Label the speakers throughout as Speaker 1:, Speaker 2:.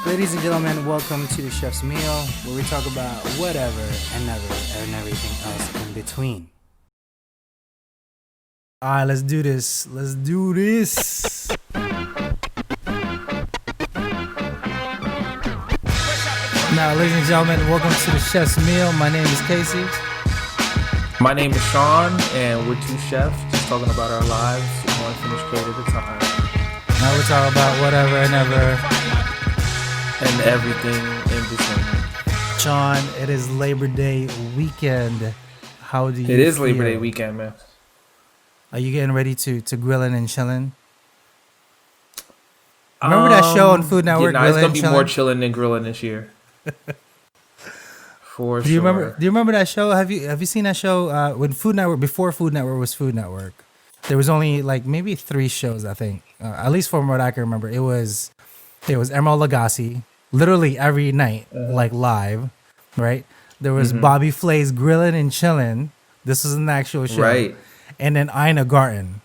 Speaker 1: Ladies and gentlemen, welcome to the Chef's Meal, where we talk about whatever and never and everything else in between. All right, let's do this. Let's do this. Now, ladies and gentlemen, welcome to the Chef's Meal. My name is Casey.
Speaker 2: My name is Sean, and we're two chefs just talking about our lives, one finished plate at a time,
Speaker 1: Now we're talking about whatever and ever.
Speaker 2: and everything in between.
Speaker 1: Sean, it is Labor Day weekend. How do you
Speaker 2: It is
Speaker 1: feel?
Speaker 2: Labor Day weekend, man.
Speaker 1: Are you getting ready to Grillin and Chillin? Remember that show on Food Network?
Speaker 2: Yeah, it's
Speaker 1: Grillin
Speaker 2: gonna
Speaker 1: and
Speaker 2: be
Speaker 1: Chillin?
Speaker 2: more chilling than grilling this year. For
Speaker 1: Do you
Speaker 2: sure.
Speaker 1: remember? Do you remember that show? Have you seen that show when Food Network, before Food Network was Food Network? There was only like maybe 3 shows, I think. At least from what I can remember, it was Emerald Lagasse, literally every night, like live, right? There was Bobby Flay's Grillin' and Chillin'. This was an actual show,
Speaker 2: Right.
Speaker 1: And then Ina Garten.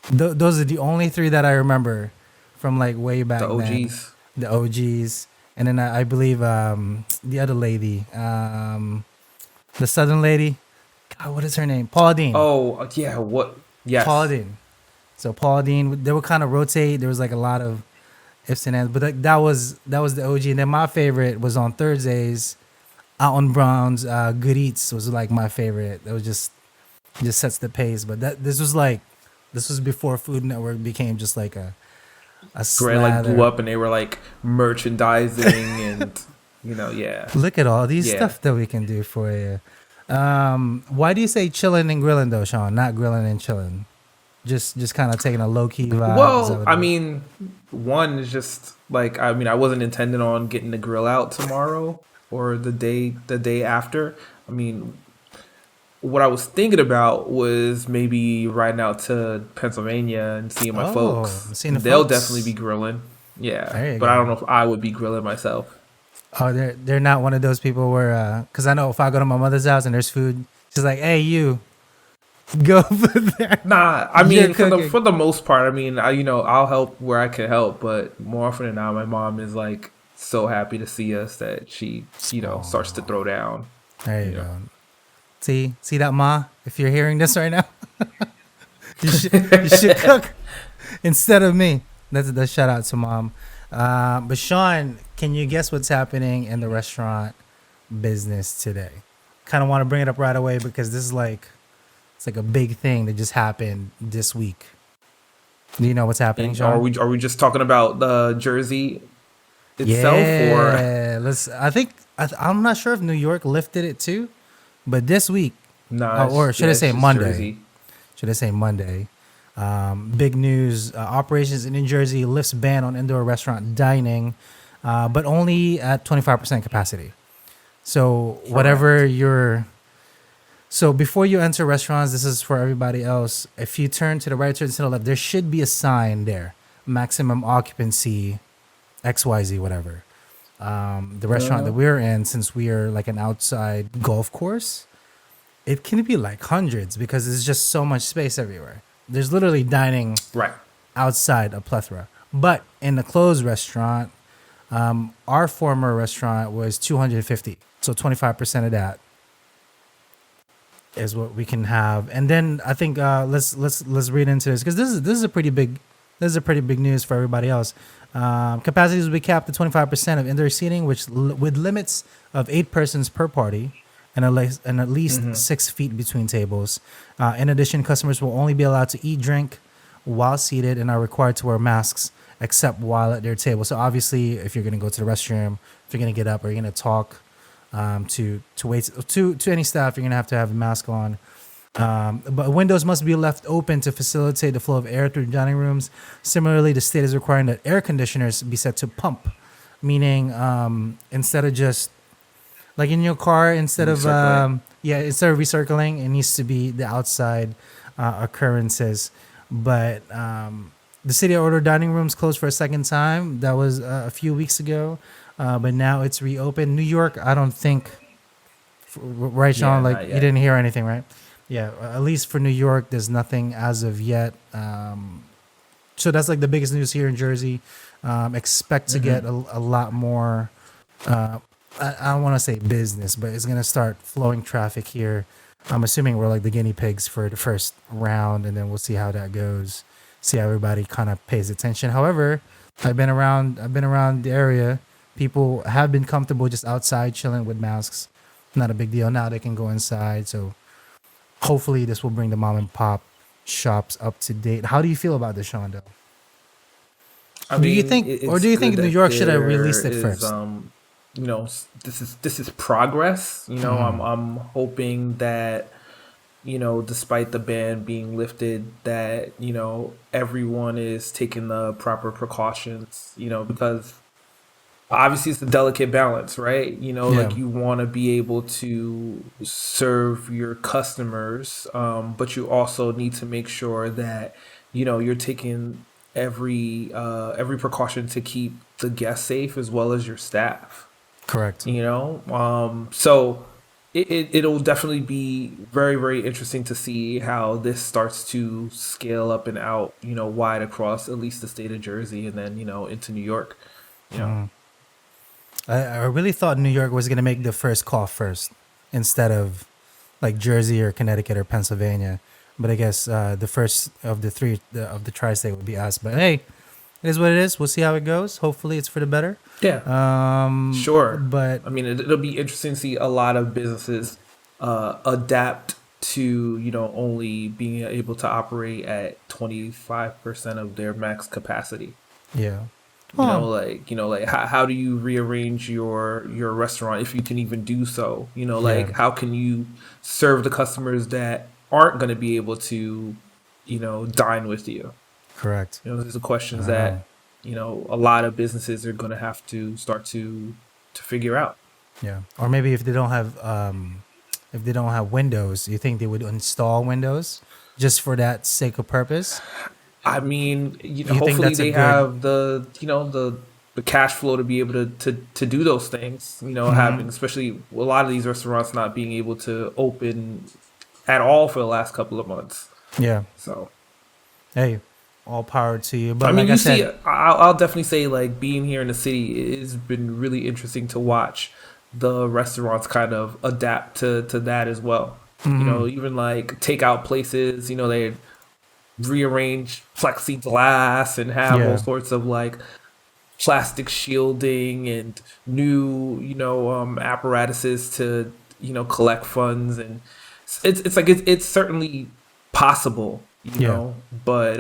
Speaker 1: Those are the only 3 that I remember from like way back
Speaker 2: The
Speaker 1: then.
Speaker 2: OGs.
Speaker 1: The OGs. And then I believe the other lady, the Southern lady. God, what is her name? Paula Deen.
Speaker 2: Oh, yeah. What? Yes.
Speaker 1: Paula Deen. So Paula Deen, they would kind of rotate. There was like a lot of ifs and ands, but that was the OG. And then my favorite was on Thursdays. Alton Brown's Good Eats was like my favorite. That was just sets the pace. But this was before Food Network became just like a
Speaker 2: Grant like
Speaker 1: slather.
Speaker 2: blew up, and they were like merchandising, and yeah.
Speaker 1: Look at all these
Speaker 2: Yeah.
Speaker 1: stuff that we can do for you. Why do you say chillin' and grillin' though, Sean? Not grilling and chillin'. Just kind of taking a low key vibe. Is that
Speaker 2: Well,
Speaker 1: what
Speaker 2: I
Speaker 1: it is?
Speaker 2: mean, one is just like I wasn't intending on getting the grill out tomorrow or the day after. I mean, what I was thinking about was maybe riding out to Pennsylvania and seeing my folks.
Speaker 1: seeing the
Speaker 2: They'll
Speaker 1: folks.
Speaker 2: definitely be grilling.
Speaker 1: There
Speaker 2: Yeah,
Speaker 1: you
Speaker 2: but I
Speaker 1: go.
Speaker 2: don't know if I would be grilling myself.
Speaker 1: Oh, they're not one of those people where, because I know if I go to my mother's house and there's food, she's like, "Hey, you, go over there."
Speaker 2: Nah, I
Speaker 1: You're
Speaker 2: mean
Speaker 1: cooking.
Speaker 2: for the most part, I'll help where I can help, but more often than not, my mom is like so happy to see us that she starts to throw down.
Speaker 1: There you
Speaker 2: Yeah.
Speaker 1: go. See that, Ma? If you're hearing this right now, you should cook instead of me. That's a shout out to Mom. But Sean, can you guess what's happening in the restaurant business today? Kind of want to bring it up right away because this is it's like a big thing that just happened this week. Do you know what's happening,
Speaker 2: And
Speaker 1: Sean?
Speaker 2: are we just talking about the jersey itself, or
Speaker 1: Yeah, I'm not sure if New York lifted it too, but this week,
Speaker 2: nah?
Speaker 1: or should I
Speaker 2: it's
Speaker 1: say
Speaker 2: just
Speaker 1: Monday?
Speaker 2: Jersey.
Speaker 1: Should I say Monday? Big news. Operations in New Jersey lifts ban on indoor restaurant dining, but only at 25% capacity. So whatever so before you enter restaurants, this is for everybody else. If you turn to the right, turn to the left, there should be a sign there. Maximum occupancy, XYZ, whatever. The restaurant that we're in, since we are like an outside golf course, it can be like hundreds because there's just so much space everywhere. There's literally dining
Speaker 2: Right.
Speaker 1: outside a plethora. But in the closed restaurant, our former restaurant was 250. So 25% of that is what we can have. And then I think let's read into this because this is a pretty big news for everybody else. Capacities will be capped at 25% of indoor seating, which with limits of 8 persons per party and at least 6 feet between tables. In addition, customers will only be allowed to eat, drink while seated and are required to wear masks except while at their table. So obviously, if you're going to go to the restroom, if you're going to get up or you're going to talk to wait to any staff, you're going to have a mask on. But windows must be left open to facilitate the flow of air through dining rooms. Similarly, the state is requiring that air conditioners be set to pump, meaning instead of just like in your car, instead of recircling, it needs to be the outside occurrences. But the city ordered dining rooms closed for a second time. That was a few weeks ago, but now it's reopened. New York, I don't think, right, Sean?
Speaker 2: Yeah,
Speaker 1: Like
Speaker 2: not
Speaker 1: you
Speaker 2: yet.
Speaker 1: didn't hear anything, right? Yeah, at least for New York, there's nothing as of yet. So that's like the biggest news here in Jersey. Expect to get a lot more. Uh, I don't want to say business, but it's gonna start flowing traffic here. I'm assuming we're like the guinea pigs for the first round, and then we'll see how that goes. See how everybody kind of pays attention. However, I've been around the area. People have been comfortable just outside chilling with masks. Not a big deal. Now they can go inside. So hopefully this will bring the mom and pop shops up to date. How do you feel about this, Shondo?
Speaker 2: I
Speaker 1: Do you
Speaker 2: mean,
Speaker 1: think, or
Speaker 2: it's
Speaker 1: do you think
Speaker 2: good
Speaker 1: New
Speaker 2: that
Speaker 1: York should have
Speaker 2: there
Speaker 1: released it
Speaker 2: is,
Speaker 1: first?
Speaker 2: this is progress. I'm hoping that, despite the ban being lifted, that, everyone is taking the proper precautions, because obviously it's a delicate balance, right?
Speaker 1: Yeah,
Speaker 2: Like you want to be able to serve your customers, but you also need to make sure that, you're taking every precaution to keep the guests safe as well as your staff.
Speaker 1: correct.
Speaker 2: So it'll definitely be very, very interesting to see how this starts to scale up and out, wide across at least the state of Jersey and then, into New York, you know.
Speaker 1: I really thought New York was gonna make the first call first, instead of like Jersey or Connecticut or Pennsylvania. But I guess the first of the three of the tri-state would be us. But hey, it is what it is. We'll see how it goes. Hopefully, it's for the better.
Speaker 2: Yeah, sure.
Speaker 1: But
Speaker 2: I mean, it'll be interesting to see a lot of businesses adapt to, only being able to operate at 25% of their max capacity.
Speaker 1: yeah, well,
Speaker 2: Like how do you rearrange your restaurant if you can even do so?
Speaker 1: yeah,
Speaker 2: Like how can you serve the customers that aren't going to be able to, dine with you?
Speaker 1: correct.
Speaker 2: These are questions
Speaker 1: Uh,
Speaker 2: that, a lot of businesses are going to have to start to figure out.
Speaker 1: yeah, or maybe if they don't have Windows, you think they would install Windows just for that sake of purpose?
Speaker 2: I mean,
Speaker 1: You think
Speaker 2: hopefully
Speaker 1: that's a
Speaker 2: they
Speaker 1: good?
Speaker 2: have the cash flow to be able to do those things.
Speaker 1: Hmm.
Speaker 2: Having especially a lot of these restaurants not being able to open at all for the last couple of months.
Speaker 1: Yeah.
Speaker 2: So,
Speaker 1: Hey, all power to you.
Speaker 2: I
Speaker 1: But
Speaker 2: mean,
Speaker 1: like I
Speaker 2: you see,
Speaker 1: said,
Speaker 2: I'll definitely say like being here in the city, it's been really interesting to watch the restaurants kind of adapt to that as well.
Speaker 1: hmm,
Speaker 2: Even like takeout places, they rearrange plexiglass and have all
Speaker 1: yeah,
Speaker 2: sorts of like plastic shielding and new, apparatuses to, collect funds. And it's like it's certainly possible,
Speaker 1: yeah,
Speaker 2: but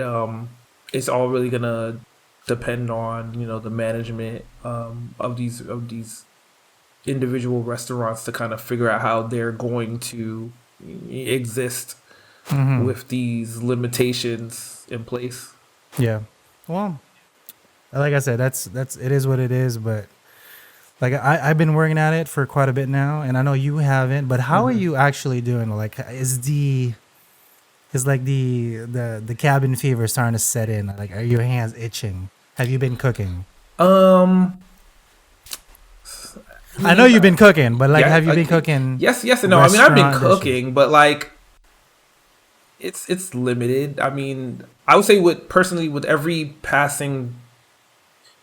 Speaker 2: it's all really gonna depend on, the management of these individual restaurants to kind of figure out how they're going to exist
Speaker 1: hmm,
Speaker 2: with these limitations in place.
Speaker 1: yeah. Well, like I said, that's it is what it is. But like I've been working at it for quite a bit now, and I know you haven't. But how are
Speaker 2: Hmm.
Speaker 1: you actually doing? Like, is like the cabin fever starting to set in? Like, are your hands itching? Have you been cooking?
Speaker 2: Um, I
Speaker 1: I know
Speaker 2: mean,
Speaker 1: you've been cooking, but like,
Speaker 2: yeah,
Speaker 1: have you been cooking
Speaker 2: yes and no. I mean, I've been
Speaker 1: restaurant dishes?
Speaker 2: cooking, but like it's limited. I mean, I would say with every passing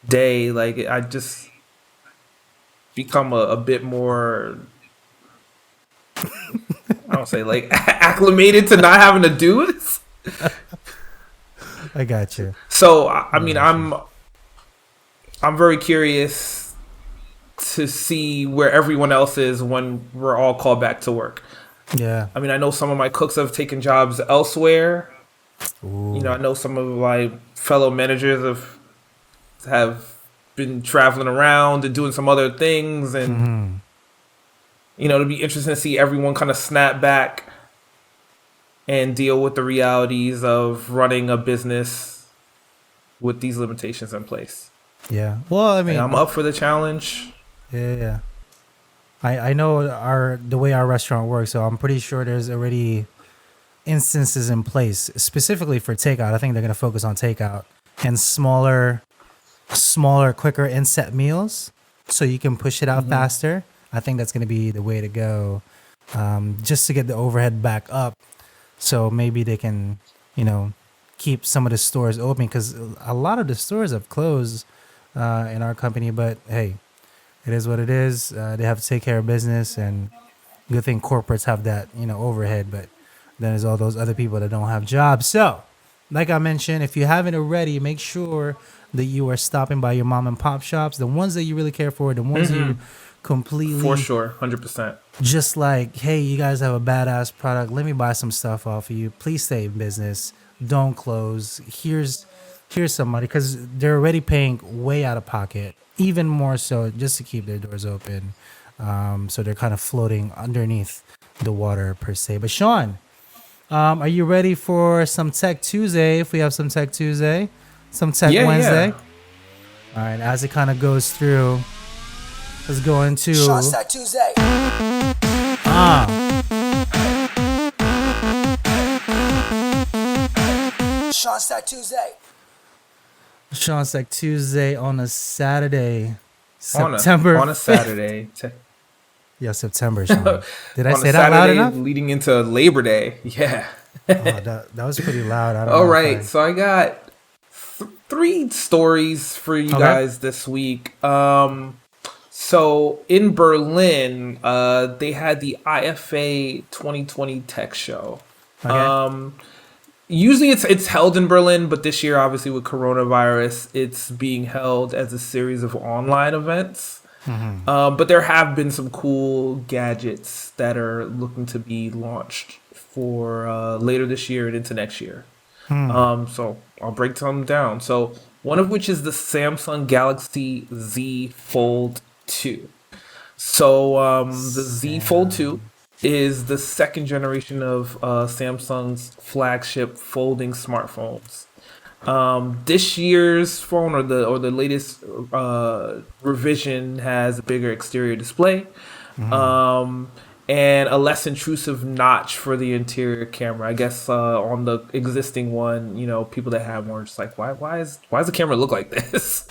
Speaker 2: day, like I just become a bit more, I don't say like acclimated to not having to do it.
Speaker 1: I got you.
Speaker 2: So I
Speaker 1: I
Speaker 2: mean,
Speaker 1: got you.
Speaker 2: I'm very curious to see where everyone else is when we're all called back to work.
Speaker 1: Yeah.
Speaker 2: I mean, I know some of my cooks have taken jobs elsewhere. I
Speaker 1: Ooh.
Speaker 2: know some of my fellow managers have been traveling around and doing some other things, and
Speaker 1: Hmm.
Speaker 2: it'll be interesting to see everyone kind of snap back and deal with the realities of running a business with these limitations in place.
Speaker 1: Yeah. Well, I
Speaker 2: And I'm
Speaker 1: mean,
Speaker 2: up for the challenge.
Speaker 1: yeah, yeah. I know the way our restaurant works, so I'm pretty sure there's already instances in place specifically for takeout. I think they're gonna focus on takeout and smaller, quicker inset meals, so you can push it out
Speaker 2: Hmm.
Speaker 1: faster. I think that's gonna be the way to go, just to get the overhead back up. So maybe they can, you know, keep some of the stores open because a lot of the stores have closed in our company, but hey, it is what it is. They have to take care of business, and good thing corporates have that, overhead. But then there's all those other people that don't have jobs. So, like I mentioned, if you haven't already, make sure that you are stopping by your mom and pop shops, the ones that you really care for, the ones that you
Speaker 2: For
Speaker 1: completely
Speaker 2: sure, 100%.
Speaker 1: just like, hey, you guys have a badass product. Let me buy some stuff off of you. Please stay in business. Don't close. Here's somebody, because they're already paying way out of pocket, even more so just to keep their doors open. So they're kind of floating underneath the water per se. But Sean, are you ready for some Tech Tuesday? If we have some Tech Tuesday, some Tech
Speaker 2: Yeah,
Speaker 1: Wednesday.
Speaker 2: yeah.
Speaker 1: All right, as it kind of goes through, let's go into
Speaker 3: Sean's Tech Tuesday. Sean's Tech Tuesday.
Speaker 1: Sean's Tech Tuesday on a Saturday, September
Speaker 2: on a
Speaker 1: 5th.
Speaker 2: Saturday.
Speaker 1: Yeah, September, Sean. Did I
Speaker 2: On a
Speaker 1: say that loud
Speaker 2: Saturday
Speaker 1: enough?
Speaker 2: leading into Labor Day. Yeah.
Speaker 1: Oh, that was pretty loud. I don't
Speaker 2: All
Speaker 1: know.
Speaker 2: right, so I got three stories for you guys this week. So in Berlin, they had the IFA 2020 Tech Show.
Speaker 1: Okay.
Speaker 2: Usually it's held in Berlin, but this year, obviously with coronavirus, it's being held as a series of online events. But there have been some cool gadgets that are looking to be launched for later this year and into next year. So I'll break some down. So one of which is the Samsung Galaxy Z Fold 2. So the Z Fold 2 is the second generation of Samsung's flagship folding smartphones. This year's phone or the latest revision has a bigger exterior display, and a less intrusive notch for the interior camera. I guess on the existing one, people that have one are just like, why does the camera look like this?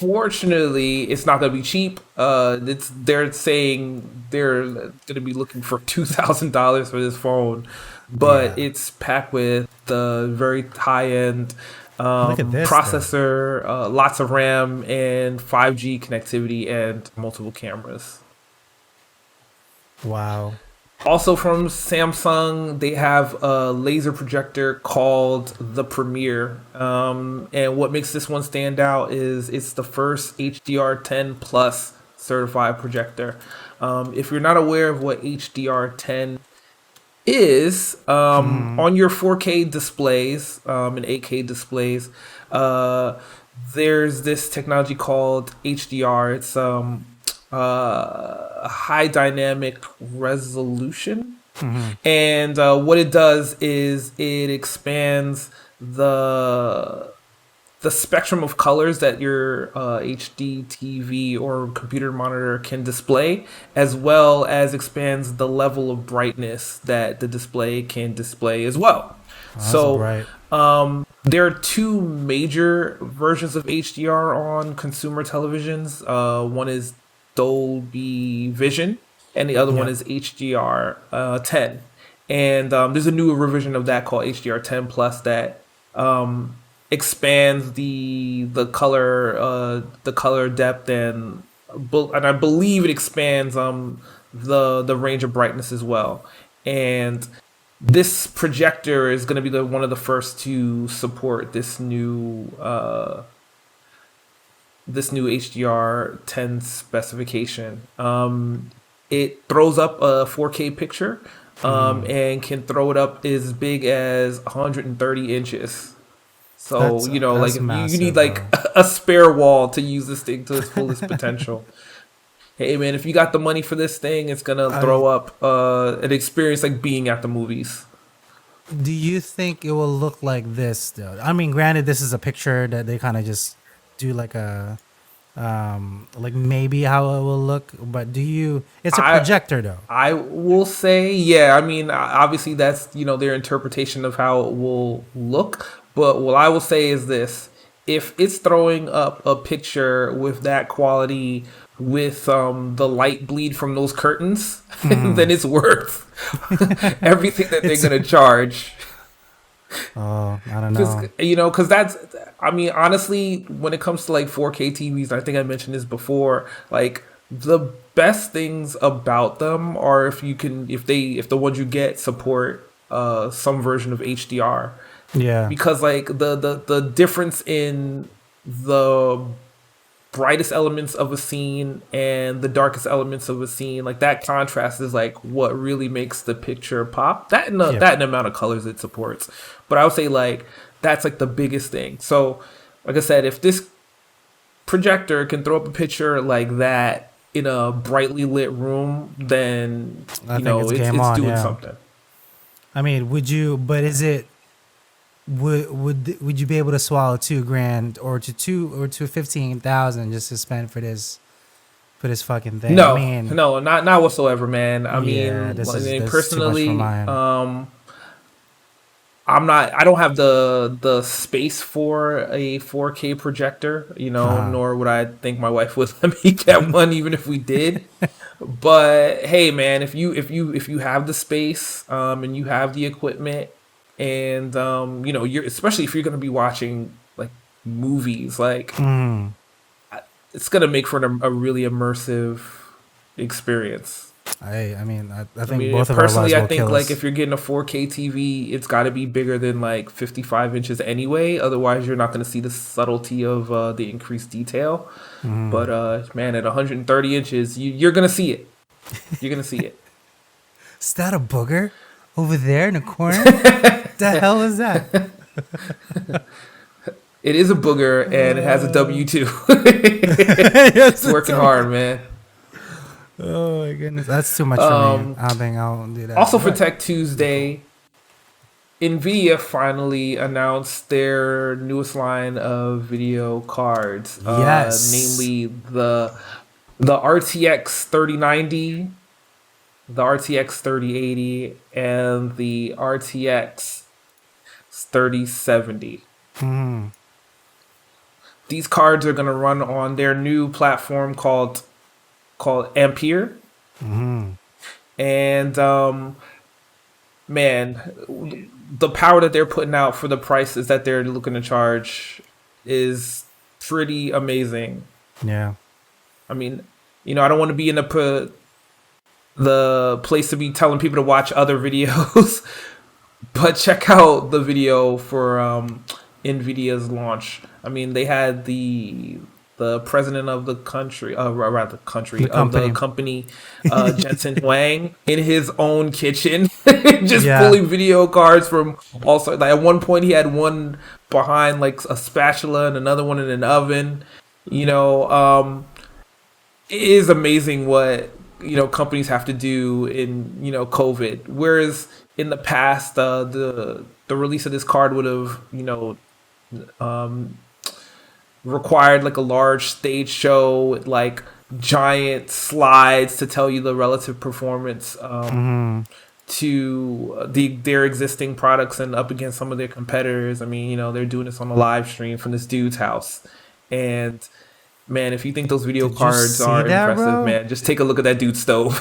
Speaker 2: Unfortunately, it's not going to be cheap. They're saying they're going to be looking for $2,000 for this phone, but it's packed with the very high end
Speaker 1: Look at this,
Speaker 2: processor, lots of RAM, and 5G connectivity and multiple cameras.
Speaker 1: Wow.
Speaker 2: Also from Samsung, they have a laser projector called the Premiere. And what makes this one stand out is it's the first HDR10 Plus certified projector. If you're not aware of what HDR10 is, on your 4K displays and 8K displays, there's this technology called HDR. It's high dynamic resolution, and what it does is it expands the spectrum of colors that your HD TV or computer monitor can display, as well as expands the level of brightness that the display can display as well. So
Speaker 1: bright.
Speaker 2: there are two major versions of HDR on consumer televisions. One is Dolby Vision, and the other one is HDR 10. And there's a new revision of that called HDR 10 Plus that expands the color depth, and I believe it expands the range of brightness as well. And this projector is going to be one of the first to support this new HDR 10 specification. It throws up a 4K picture and can throw it up as big as 130 inches. So,
Speaker 1: That's
Speaker 2: like
Speaker 1: massive,
Speaker 2: you need like a spare wall to use this thing to its fullest potential. Hey man, if you got the money for this thing, it's gonna throw up an experience like being at the movies.
Speaker 1: Do you think it will look like this though? I mean, granted, this is a picture that they kind of just do like a like maybe how it will look, but it's a projector though.
Speaker 2: I will say, yeah, I mean, obviously that's, their interpretation of how it will look. But what I will say is this: if it's throwing up a picture with that quality, with the light bleed from those curtains, then it's worth everything that they're going to charge.
Speaker 1: Oh, I don't
Speaker 2: Because
Speaker 1: know.
Speaker 2: because that's, I mean, honestly, when it comes to like 4K TVs, I think I mentioned this before. Like the best things about them are if the ones you get support some version of HDR,
Speaker 1: Yeah,
Speaker 2: because like the difference in the brightest elements of a scene and the darkest elements of a scene, like that contrast is like what really makes the picture pop.
Speaker 1: yeah.
Speaker 2: That and the amount of colors it supports. But I would say like that's like the biggest thing. So like I said, if this projector can throw up a picture like that in a brightly lit room, then
Speaker 1: I think it's game
Speaker 2: it's
Speaker 1: on.
Speaker 2: doing
Speaker 1: Yeah.
Speaker 2: something.
Speaker 1: I mean, would you? But is it? Would you be able to swallow 2 grand or to 15,000 just to spend for this fucking thing? I
Speaker 2: No,
Speaker 1: mean,
Speaker 2: no, not whatsoever, man. I
Speaker 1: yeah,
Speaker 2: mean,
Speaker 1: this is too much for
Speaker 2: personally,
Speaker 1: mine.
Speaker 2: I don't have the space for a 4K projector,
Speaker 1: Uh-huh.
Speaker 2: nor would I think my wife would let me get one even if we did. But hey, man, if you have the space, and you have the equipment, and you're, especially if you're going to be watching like movies, like
Speaker 1: Mm.
Speaker 2: it's going to make for a really immersive experience.
Speaker 1: I mean, I
Speaker 2: I
Speaker 1: think
Speaker 2: mean,
Speaker 1: both of our
Speaker 2: personally,
Speaker 1: wives
Speaker 2: I
Speaker 1: will
Speaker 2: think
Speaker 1: kill
Speaker 2: like
Speaker 1: us.
Speaker 2: if you're getting a 4K TV, it's got to be bigger than like 55 inches anyway. Otherwise, you're not going to see the subtlety of the increased detail. But man, at 130 inches, you're going to see it. You're going to see it.
Speaker 1: Is that a booger over there in the corner? The hell is that?
Speaker 2: It is a booger and it has a W too.
Speaker 1: Yes,
Speaker 2: It's
Speaker 1: it's
Speaker 2: working
Speaker 1: a-
Speaker 2: hard, man.
Speaker 1: Oh my goodness, that's too much for me. I don't think I'll do that.
Speaker 2: Also for
Speaker 1: But
Speaker 2: Tech Tuesday, Nvidia finally announced their newest line of video cards,
Speaker 1: yes.
Speaker 2: namely the RTX 3090, the RTX 3080, and the RTX 3070.
Speaker 1: Mm.
Speaker 2: These cards are going to run on their new platform called Ampere,
Speaker 1: Mm.
Speaker 2: and man, the power that they're putting out for the prices that they're looking to charge is pretty amazing.
Speaker 1: Yeah.
Speaker 2: I mean, I don't want to be in the place to be telling people to watch other videos, but check out the video for Nvidia's launch. I mean, they had the president of the country, rather
Speaker 1: The
Speaker 2: of the
Speaker 1: company.
Speaker 2: company, Jensen Huang, in his own kitchen, just
Speaker 1: Yeah.
Speaker 2: pulling video cards from all sorts. Like at one point, he had one behind like a spatula and another one in an oven. It is amazing what companies have to do in COVID. Whereas in the past, the release of this card would have um, required like a large stage show with like giant slides to tell you the relative performance to their existing products and up against some of their competitors. I mean, they're doing this on a live stream from this dude's house, and man, if you think those video
Speaker 1: Did you
Speaker 2: cards
Speaker 1: see
Speaker 2: are
Speaker 1: that,
Speaker 2: impressive,
Speaker 1: bro?
Speaker 2: man, just take a look at that dude's stove.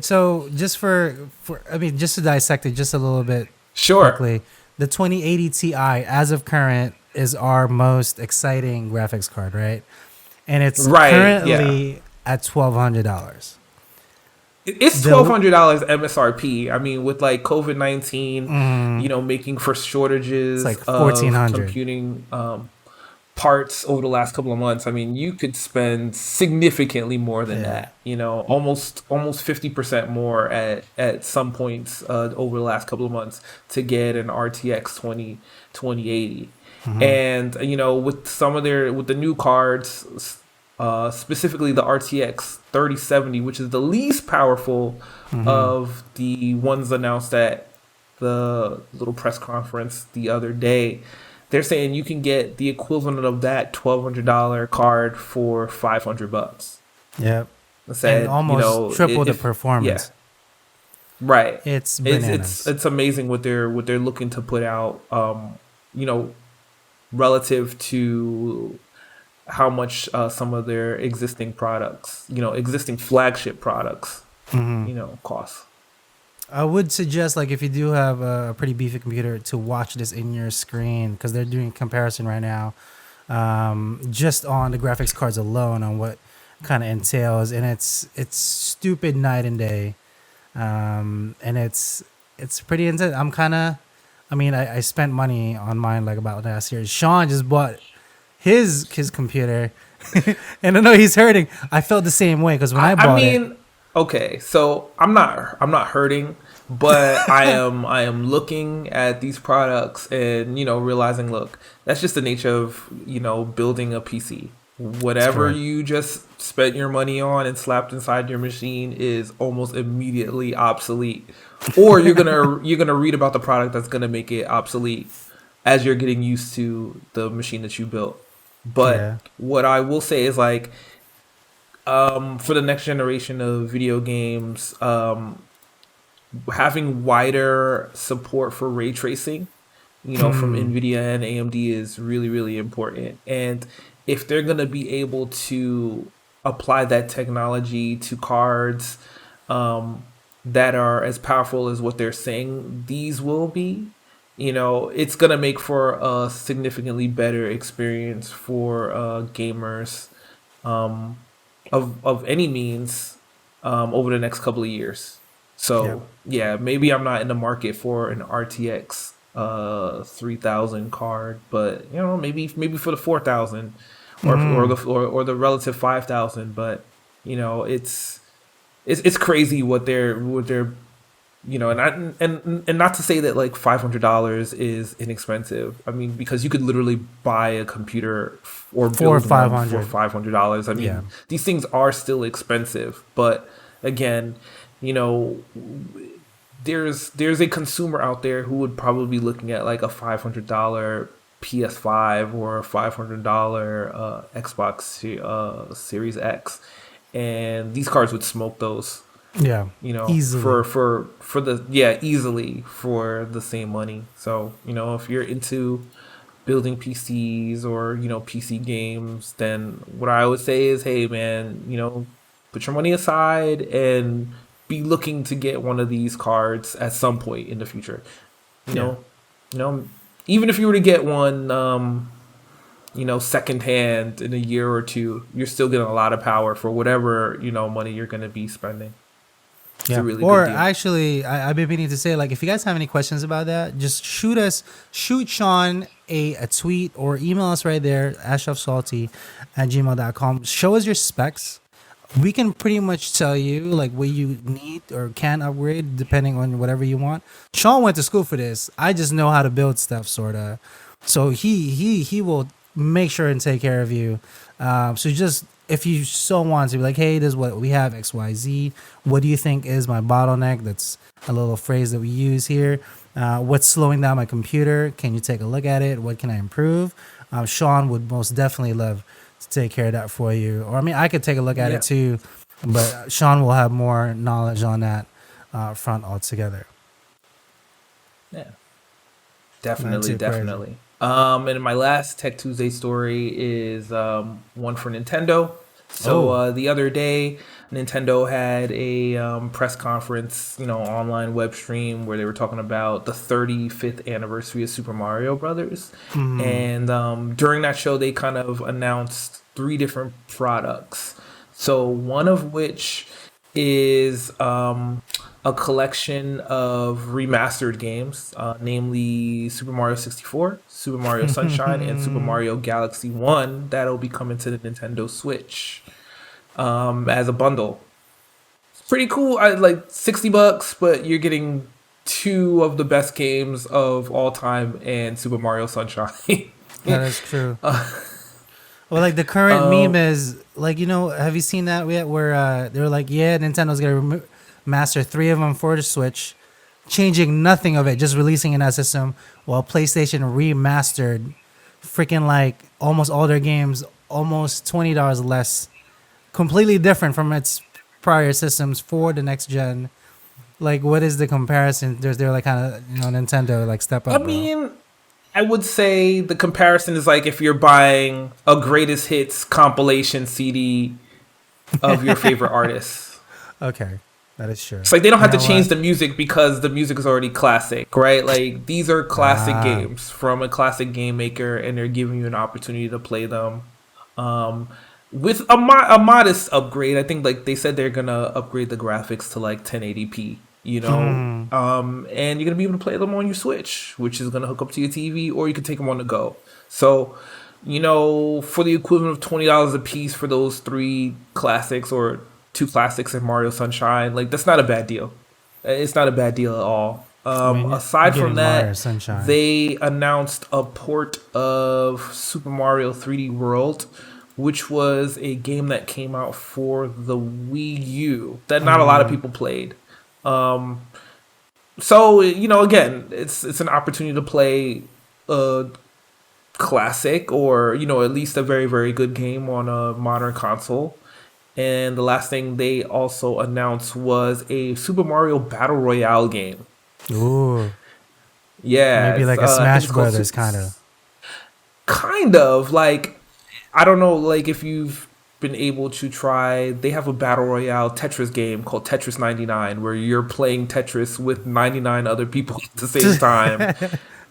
Speaker 1: So just I mean, just to dissect it just a little bit
Speaker 2: Sure.
Speaker 1: quickly, the 2080 Ti, as of current, is our most exciting graphics card, right? And it's
Speaker 2: Right. Yeah.
Speaker 1: currently at $1,200.
Speaker 2: It's
Speaker 1: The
Speaker 2: $1,200 MSRP. I mean, with like COVID-19, making for
Speaker 1: It's
Speaker 2: shortages
Speaker 1: like
Speaker 2: of
Speaker 1: 1,400.
Speaker 2: computing parts over the last couple of months. I mean, you could spend significantly more than
Speaker 1: Yeah.
Speaker 2: that. Almost 50% more at some points over the last couple of months to get an RTX 2080. And with with the new cards, specifically the RTX 3070, which is the least powerful of the ones announced at the little press conference the other day. They're saying you can get the equivalent of that $1,200 card for $500.
Speaker 1: Yep.
Speaker 2: I
Speaker 1: And
Speaker 2: said,
Speaker 1: almost triple the
Speaker 2: yeah,
Speaker 1: performance.
Speaker 2: right.
Speaker 1: It's
Speaker 2: It's
Speaker 1: bananas.
Speaker 2: it's amazing what they're looking to put out. Relative to how much some of their existing products, existing flagship products, cost.
Speaker 1: I would suggest, like, if you do have a pretty beefy computer, to watch this in your screen because they're doing comparison right now, just on the graphics cards alone on what kind of entails, and it's stupid night and day, and it's pretty intense. I mean, I spent money on mine like about last year. Sean just bought his computer, and I know he's hurting. I felt the same way because when I bought it.
Speaker 2: Okay, so I'm not hurting, but I am looking at these products and realizing, look, that's just the nature of building a PC. Whatever you just spent your money on and slapped inside your machine is almost immediately obsolete, or you're gonna read about the product that's gonna make it obsolete as you're getting used to the machine that you built. But what I will say is, like, for the next generation of video games, having wider support for ray tracing, from NVIDIA and AMD is really, really important. And if they're going to be able to apply that technology to cards that are as powerful as what they're saying these will be, it's going to make for a significantly better experience for gamers of any means over the next couple of years. So maybe I'm not in the market for an RTX 3000 card, but maybe for the 4000 or the relative 5000. But it's crazy what they're and not to say that like $500 is inexpensive. I mean, because you could literally buy a computer or build one for $500. I mean, these things are still expensive, but again, there's a consumer out there who would probably be looking at like a $500 PS5 or a $500 Xbox Series X, and these cards would smoke those.
Speaker 1: Easily.
Speaker 2: Easily for the same money. So, if you're into building PCs or, PC games, then what I would say is, hey man, put your money aside and be looking to get one of these cards at some point in the future. Even if you were to get one, secondhand in a year or two, you're still getting a lot of power for whatever, money you're going to be spending.
Speaker 1: Yeah.
Speaker 2: Really
Speaker 1: or
Speaker 2: good deal.
Speaker 1: Actually, I've been meaning to say, like, if you guys have any questions about that, just shoot Sean a tweet or email us right there, AskChefSalty@gmail.com. Show us your specs. We can pretty much tell you like what you need or can upgrade depending on whatever you want. Sean went to school for this. I just know how to build stuff, sort of. So he will make sure and take care of you. So just, if you so want to be like, hey, this is what we have, XYZ. What do you think is my bottleneck? That's a little phrase that we use here. What's slowing down my computer? Can you take a look at it? What can I improve? Sean would most definitely love to take care of that for you. Or, I mean, I could take a look at it too, but Sean will have more knowledge on that front altogether.
Speaker 2: Yeah. Definitely. And my last Tech Tuesday story is one for Nintendo. So the other day, Nintendo had a press conference, online web stream where they were talking about the 35th anniversary of Super Mario Brothers. And during that show, they kind of announced 3 different products. So one of which is a collection of remastered games, namely Super Mario 64, Super Mario Sunshine, and Super Mario Galaxy 1 that'll be coming to the Nintendo Switch as a bundle. It's pretty cool. Like $60, but you're getting 2 of the best games of all time and Super Mario Sunshine.
Speaker 1: That is true. Well, like the current meme is like, have you seen that yet? Where they were like, Nintendo's gonna master 3 of them for the Switch, changing nothing of it, just releasing an system, while PlayStation remastered freaking like almost all their games, almost $20 less, completely different from its prior systems for the next gen. Like, what is the comparison? They're like kind of, Nintendo like step up.
Speaker 2: I mean, I would say the comparison is like if you're buying a greatest hits compilation CD of your favorite artists.
Speaker 1: Okay. That is true.
Speaker 2: It's like they don't have
Speaker 1: You
Speaker 2: to
Speaker 1: know
Speaker 2: change
Speaker 1: what?
Speaker 2: the music because the music is already classic, right? Like these are classic games from a classic game maker, and they're giving you an opportunity to play them um, with a modest upgrade. I think like they said they're gonna upgrade the graphics to like 1080p, and you're gonna be able to play them on your Switch, which is gonna hook up to your TV, or you can take them on the go. So, for the equivalent of $20 a piece for those three classics or two classics and Mario Sunshine, like that's not a bad deal. It's not a bad deal at all.
Speaker 1: I mean,
Speaker 2: Aside
Speaker 1: you're
Speaker 2: from
Speaker 1: getting Mario
Speaker 2: that,
Speaker 1: Sunshine.
Speaker 2: they announced a port of Super Mario 3D World, which was a game that came out for the Wii U that not a lot of people played. So again, it's an opportunity to play a classic or at least a very very good game on a modern console. And the last thing they also announced was a Super Mario Battle Royale game.
Speaker 1: Ooh,
Speaker 2: Yeah,
Speaker 1: maybe like a
Speaker 2: I think
Speaker 1: Smash
Speaker 2: it's called
Speaker 1: Brothers kind of.
Speaker 2: kind of like, I don't know, like if you've been able to try, they have a battle royale Tetris game called Tetris 99 where you're playing Tetris with 99 other people at the same time.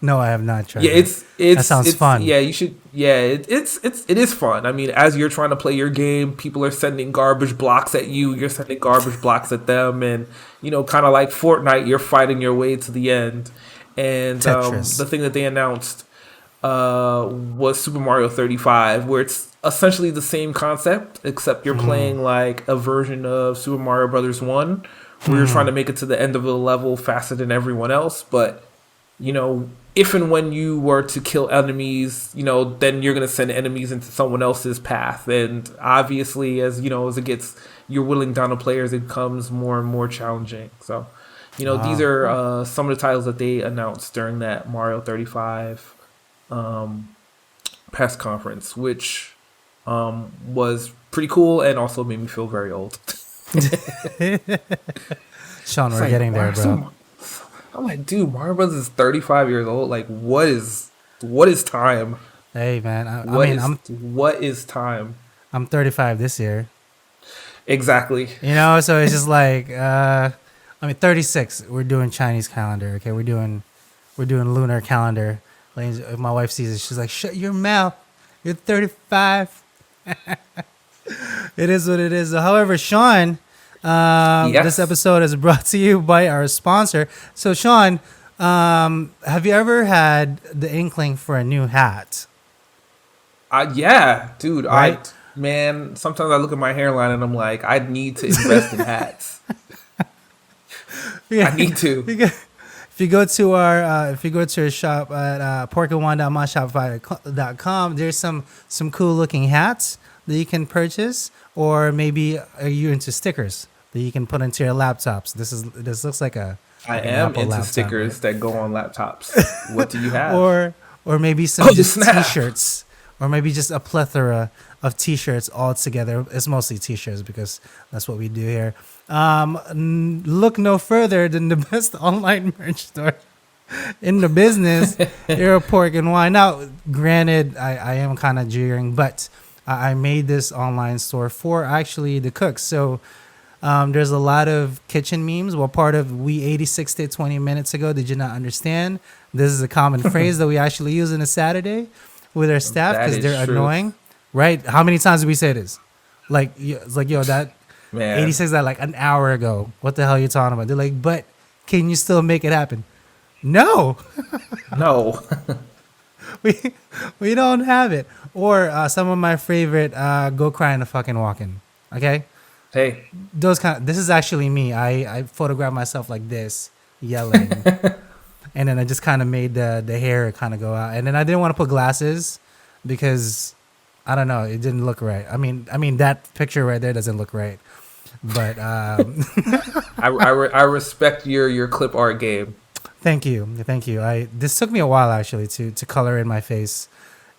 Speaker 1: No, I have not tried.
Speaker 2: Yeah,
Speaker 1: that. That sounds fun.
Speaker 2: Yeah, you should. Yeah, it is fun. I mean, as you're trying to play your game, people are sending garbage blocks at you. You're sending garbage blocks at them, and kind of like Fortnite, you're fighting your way to the end. And
Speaker 1: Tetris.
Speaker 2: the thing that they announced was Super Mario 35, where it's essentially the same concept, except you're playing like a version of Super Mario Brothers 1, where you're trying to make it to the end of the level faster than everyone else. But, if and when you were to kill enemies, then you're going to send enemies into someone else's path. And obviously, as it gets, you're whittling down the players, it becomes more and more challenging. So, these are some of the titles that they announced during that Mario 35 press conference, which was pretty cool and also made me feel very old.
Speaker 1: Sean, we're getting there, bro.
Speaker 2: I'm like, dude, Mario Brothers is 35 years old. Like, what is time?
Speaker 1: Hey, man. I mean,
Speaker 2: what is time?
Speaker 1: I'm 35 this year.
Speaker 2: Exactly.
Speaker 1: So it's just like 36. We're doing Chinese calendar. Okay, we're doing lunar calendar. Like, if my wife sees it, she's like, "Shut your mouth. You're 35." It is what it is. However, Sean,
Speaker 2: Yes.
Speaker 1: this episode is brought to you by our sponsor. So, Sean, have you ever had the inkling for a new hat?
Speaker 2: Yeah, dude.
Speaker 1: Right?
Speaker 2: Sometimes I look at my hairline and I'm like, I need to invest in hats. I need to.
Speaker 1: If you go to our shop at porkandwine.myshopify.com, there's some cool looking hats that you can purchase, or maybe are you into stickers that you can put into your laptops? This looks like
Speaker 2: I
Speaker 1: an
Speaker 2: am
Speaker 1: Apple
Speaker 2: into
Speaker 1: laptop,
Speaker 2: stickers
Speaker 1: right?
Speaker 2: that go on laptops. What do you have?
Speaker 1: or maybe some
Speaker 2: Oh,
Speaker 1: just
Speaker 2: snap.
Speaker 1: t-shirts, or maybe just a plethora of t-shirts all together. It's mostly t-shirts because that's what we do here. Look no further than the best online merch store in the business here at Pork and Wine. Now, granted, I am kind of jeering, but I made this online store for actually the cooks. So there's a lot of kitchen memes. Well, part of We 86 It 20 minutes ago. Did you not understand? This is a common phrase that we actually use on a Saturday with our staff
Speaker 2: That
Speaker 1: because
Speaker 2: is
Speaker 1: they're
Speaker 2: true.
Speaker 1: annoying, right? How many times did we say this? Like, it's like, yo, that
Speaker 2: Man.
Speaker 1: 86 that like an hour ago. What the hell are you talking about? They're like, but can you still make it happen? No.
Speaker 2: No.
Speaker 1: we don't have it. Or some of my favorite, go cry in the fucking walk-in. Okay?
Speaker 2: Hey.
Speaker 1: This is actually me. I photographed myself like this, yelling. And then I just kind of made the hair kind of go out. And then I didn't want to put glasses because, I don't know, it didn't look right. I mean that picture right there doesn't look right. But
Speaker 2: I respect your clip art game.
Speaker 1: Thank you. This took me a while actually to color in my face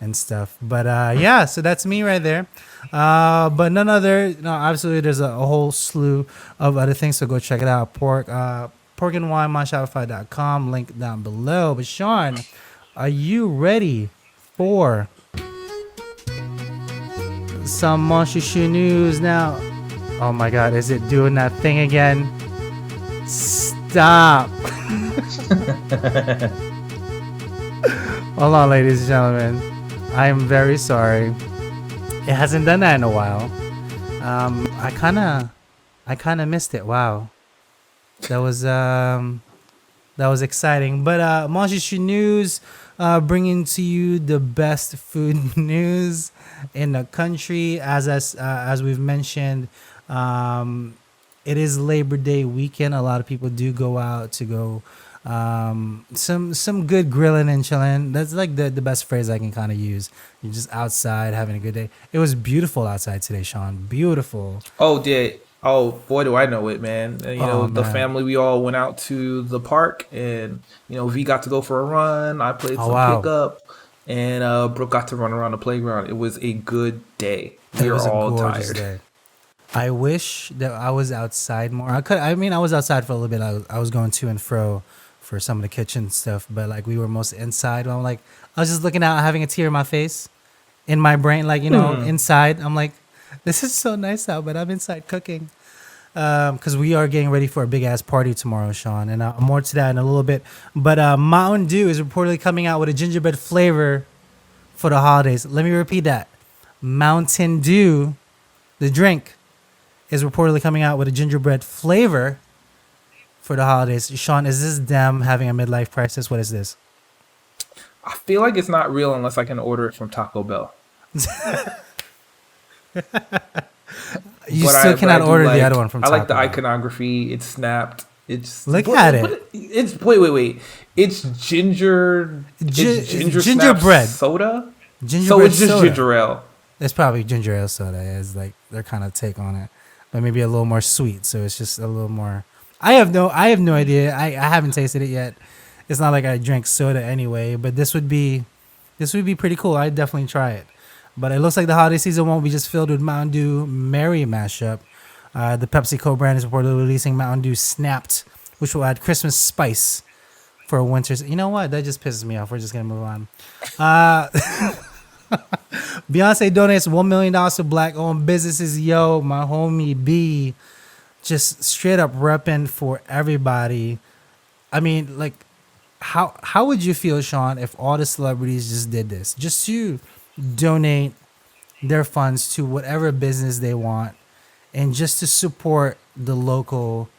Speaker 1: and stuff. But yeah, so that's me right there. But none other. No, absolutely. There's a whole slew of other things. So go check it out. Pork and Wine, myshopify.com. Link down below. But Sean, are you ready for some Monshushu news now? Oh my God, is it doing that thing again? Stop. Hold on, ladies and gentlemen. I am very sorry. It hasn't done that in a while. I kind of missed it. Wow. That was exciting. But Manchester News, bringing to you the best food news in the country. As we've mentioned, it is Labor Day weekend. A lot of people do go out to go some good grilling and chilling. That's like the best phrase I can kind of use. You're just outside having a good day. It was beautiful outside today, Sean. Beautiful.
Speaker 2: Oh, boy, do I know it, man. And, the
Speaker 1: Man.
Speaker 2: family, we all went out to the park, and, V got to go for a run. I played some
Speaker 1: Wow.
Speaker 2: pickup, and Brooke got to run around the playground. It was a good day. We
Speaker 1: It
Speaker 2: were
Speaker 1: was a
Speaker 2: all
Speaker 1: gorgeous
Speaker 2: tired.
Speaker 1: day. I wish that I was outside more. I was outside for a little bit. I was going to and fro for some of the kitchen stuff, but like we were mostly inside. I was just looking out, having a tear in my face, in my brain, like inside. I'm like, this is so nice out, but I'm inside cooking. Because we are getting ready for a big ass party tomorrow, Sean, and more to that in a little bit. But Mountain Dew is reportedly coming out with a gingerbread flavor for the holidays. Let me repeat that: Mountain Dew, the drink, is reportedly coming out with a gingerbread flavor for the holidays. Sean, is this them having a midlife crisis? What is this?
Speaker 2: I feel like it's not real unless I can order it from Taco Bell.
Speaker 1: You still cannot order the other one from Taco
Speaker 2: I like the
Speaker 1: Bell.
Speaker 2: iconography. It's snapped. It's
Speaker 1: Look at it.
Speaker 2: It's wait. It's ginger. It's ginger
Speaker 1: gingerbread
Speaker 2: snapped soda.
Speaker 1: Gingerbread
Speaker 2: So it's just
Speaker 1: soda.
Speaker 2: ginger ale.
Speaker 1: It's probably ginger ale soda. It's like their kind of take on it, but maybe a little more sweet. So it's just a little more. I have no idea. I haven't tasted it yet. It's not like I drink soda anyway, but this would be pretty cool. I'd definitely try it. But it looks like the holiday season won't be just filled with Mountain Dew Merry mashup. The PepsiCo brand is reportedly releasing Mountain Dew Snapped, which will add Christmas spice for a winter. You know what? That just pisses me off. We're just gonna move on. Beyonce donates $1 million to black-owned businesses. Yo, my homie B, just straight up repping for everybody. I mean, like, how would you feel, Sean, if all the celebrities just did this? Just to donate their funds to whatever business they want, and just to support the local,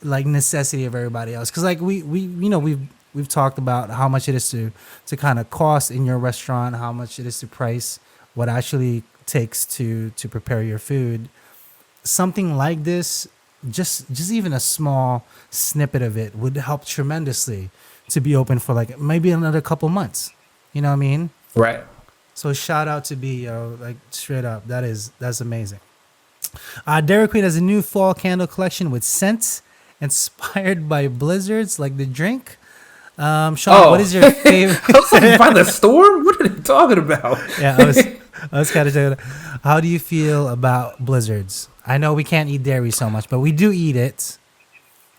Speaker 1: like, necessity of everybody else. Because like we've talked about how much it is to kind of cost in your restaurant, how much it is to price what actually takes to prepare your food. Something like this, just even a small snippet of it would help tremendously to be open for like maybe another couple months. You know what I mean?
Speaker 2: Right.
Speaker 1: So shout out to B, yo, like straight up. That's amazing. Dairy Queen has a new fall candle collection with scents inspired by blizzards, like the drink. Sean, what is your favorite?
Speaker 2: I was like, by the storm? What are they talking about?
Speaker 1: Yeah, I was kind of joking. How do you feel about blizzards? I know we can't eat dairy so much, but we do eat it.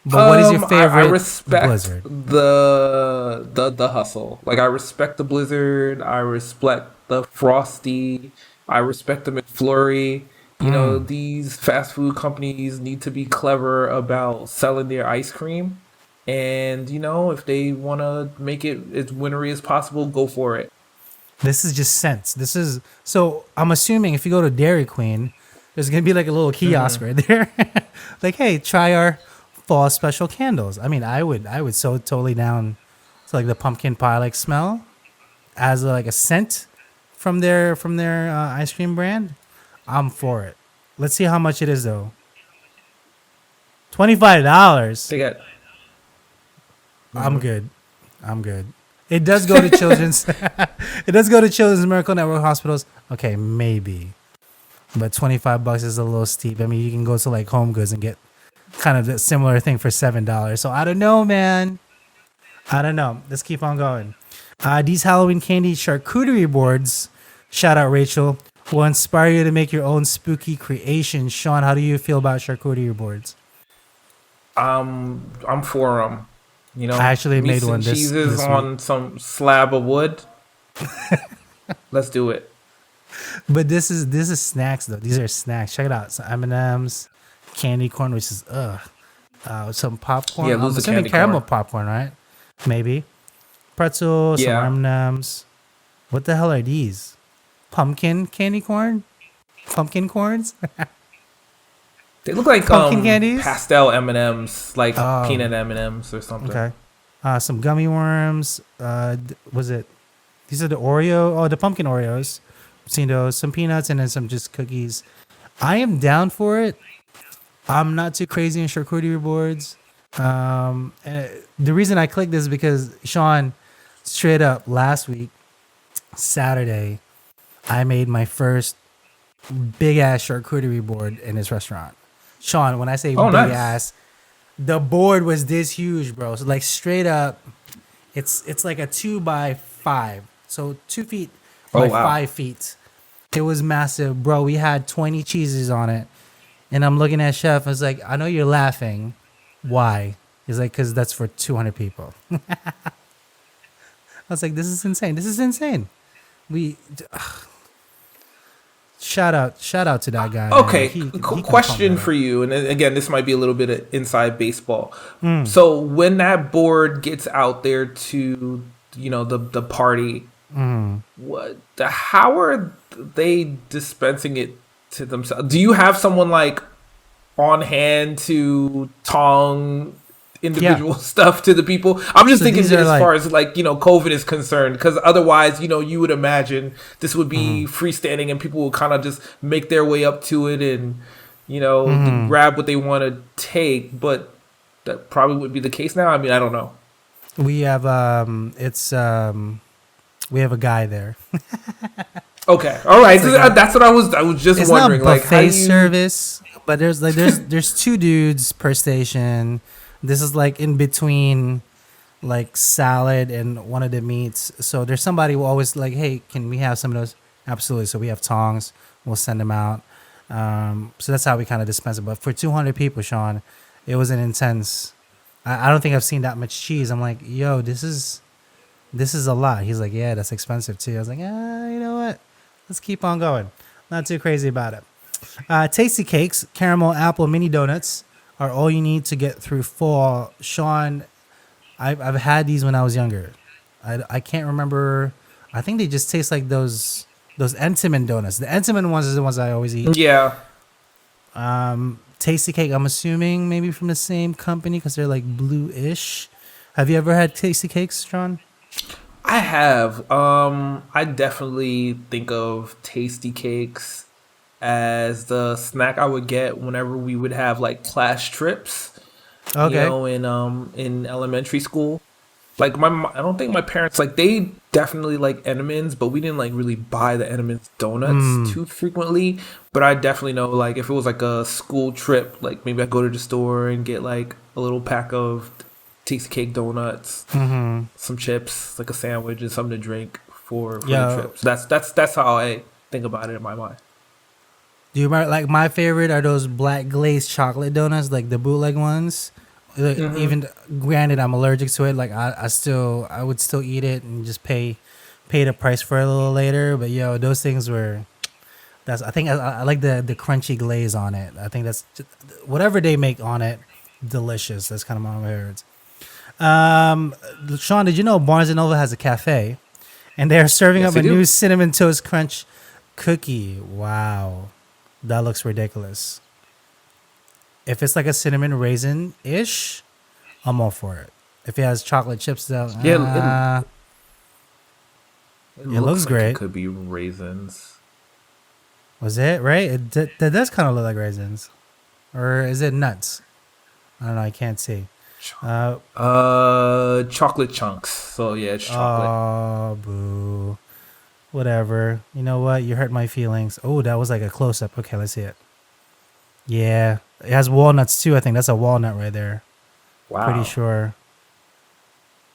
Speaker 1: But what is your favorite
Speaker 2: I respect
Speaker 1: blizzard?
Speaker 2: the hustle. Like, I respect the blizzard. I respect the frosty. I respect the McFlurry. These fast food companies need to be clever about selling their ice cream. And, if they want to make it as wintry as possible, go for it.
Speaker 1: This is just scents. So I'm assuming if you go to Dairy Queen, there's going to be like a little kiosk right there. Like, hey, try our fall special candles. I mean, I would so totally down to like the pumpkin pie like smell as like a scent from their ice cream brand. I'm for it. Let's see how much it is though. $25.
Speaker 2: They got
Speaker 1: I'm good. It does go to children's. It does go to Children's Miracle Network hospitals. Okay, maybe, but $25 is a little steep. I mean, you can go to like Home Goods and get kind of a similar thing for $7. So I don't know, man. I don't know. Let's keep on going. These Halloween candy charcuterie boards, shout out Rachel, will inspire you to make your own spooky creations. Sean, how do you feel about charcuterie boards?
Speaker 2: I'm for them.
Speaker 1: I actually made one this
Speaker 2: cheeses
Speaker 1: week.
Speaker 2: on some slab of wood. Let's do it.
Speaker 1: But this is snacks though. These are snacks. Check it out. So M&M's, candy corn, which is some popcorn.
Speaker 2: Yeah,
Speaker 1: I'm
Speaker 2: lose the
Speaker 1: assuming
Speaker 2: candy
Speaker 1: caramel
Speaker 2: corn.
Speaker 1: popcorn, right? Maybe pretzel, some
Speaker 2: Yeah.
Speaker 1: M&Ms. What the hell are these? Pumpkin candy corn? Pumpkin corns?
Speaker 2: They look like
Speaker 1: Pumpkin candies?
Speaker 2: pastel M&Ms, like
Speaker 1: Oh,
Speaker 2: peanut M&Ms or something.
Speaker 1: okay. Some gummy worms. Was it? These are the Oreo. Oh, the pumpkin Oreos. I've seen those. Some peanuts and then some just cookies. I am down for it. I'm not too crazy in charcuterie boards. The reason I clicked this is because Sean, straight up last week, Saturday, I made my first big ass charcuterie board in this restaurant. Sean, when I say
Speaker 2: Oh,
Speaker 1: big
Speaker 2: nice.
Speaker 1: ass, the board was this huge, bro. So like straight up, it's like a 2x5, so 2 feet
Speaker 2: Oh,
Speaker 1: by
Speaker 2: wow.
Speaker 1: 5 feet. It was massive, bro. We had 20 cheeses on it, and I'm looking at chef. I was like, I know you're laughing. Why? He's like, because that's for 200 people. I was like, this is insane. This is insane. We shout out to that guy. Man.
Speaker 2: Okay,
Speaker 1: He can
Speaker 2: question
Speaker 1: pump
Speaker 2: for you, and again, this might be a little bit of inside baseball.
Speaker 1: Hmm.
Speaker 2: So when that board gets out there to the party,
Speaker 1: Hmm.
Speaker 2: how are they dispensing it to themselves? Do you have someone like on hand to tong individual stuff to the people? I'm just
Speaker 1: So
Speaker 2: thinking
Speaker 1: these are
Speaker 2: as
Speaker 1: like-
Speaker 2: far as COVID is concerned, because otherwise you would imagine this would be
Speaker 1: Mm-hmm.
Speaker 2: freestanding and people will kind of just make their way up to it and
Speaker 1: Mm-hmm.
Speaker 2: grab what they want to take, but that probably would be the case now. I mean, I don't know.
Speaker 1: We have we have a guy there.
Speaker 2: Okay, all right.
Speaker 1: It's like
Speaker 2: That's what I was just
Speaker 1: It's
Speaker 2: wondering.
Speaker 1: not
Speaker 2: Like, how
Speaker 1: buffet
Speaker 2: do you?
Speaker 1: service, but there's two dudes per station. This is like in between, like salad and one of the meats. So there's somebody who always like, hey, can we have some of those? Absolutely. So we have tongs. We'll send them out. So that's how we kind of dispense it. But for 200 people, Sean, it was an intense. I don't think I've seen that much cheese. I'm like, yo, this is a lot. He's like, yeah, that's expensive too. I was like, you know what? Let's keep on going. Not too crazy about it. Tasty cakes, caramel apple mini donuts are all you need to get through fall. Sean, I've had these when I was younger. I can't remember. I think they just taste like those Entenmann donuts. The Entenmann ones are the ones I always eat.
Speaker 2: Yeah.
Speaker 1: Tasty cake, I'm assuming maybe from the same company because they're like blue-ish. Have you ever had tasty cakes, Sean?
Speaker 2: I have. I definitely think of tasty cakes as the snack I would get whenever we would have like class trips.
Speaker 1: Okay.
Speaker 2: In elementary school. Like I don't think my parents they definitely like Entenmann's, but we didn't like really buy the Entenmann's donuts too frequently. But I definitely know like if it was like a school trip, like maybe I go to the store and get like a little pack of tasty cake donuts, some chips, like a sandwich, and something to drink for
Speaker 1: Yeah.
Speaker 2: the trip. So that's how I think about it in my mind.
Speaker 1: Do you remember, like, my favorite are those black glazed chocolate donuts, like the bootleg ones? Like, even granted, I'm allergic to it. Like, I would still eat it and just pay the price for it a little later. But yo, those things were. I think I like the crunchy glaze on it. I think that's just, whatever they make on it, delicious. That's kind of my favorites. Sean, did you know Barnes and Noble has a cafe, and they're serving
Speaker 2: Yes,
Speaker 1: up
Speaker 2: they
Speaker 1: a
Speaker 2: do.
Speaker 1: new cinnamon toast crunch cookie? Wow, that looks ridiculous. If it's like a cinnamon raisin ish, I'm all for it. If it has chocolate chips though,
Speaker 2: Yeah,
Speaker 1: it looks
Speaker 2: like
Speaker 1: great.
Speaker 2: It could be raisins.
Speaker 1: Was it right? That does kind of look like raisins, or is it nuts? I don't know. I can't see.
Speaker 2: Chocolate chunks. So yeah, it's chocolate.
Speaker 1: Oh, boo. Whatever. You know what? You hurt my feelings. Oh, that was like a close up. Okay, let's see it. Yeah, it has walnuts too. I think that's a walnut right there.
Speaker 2: Wow.
Speaker 1: Pretty sure.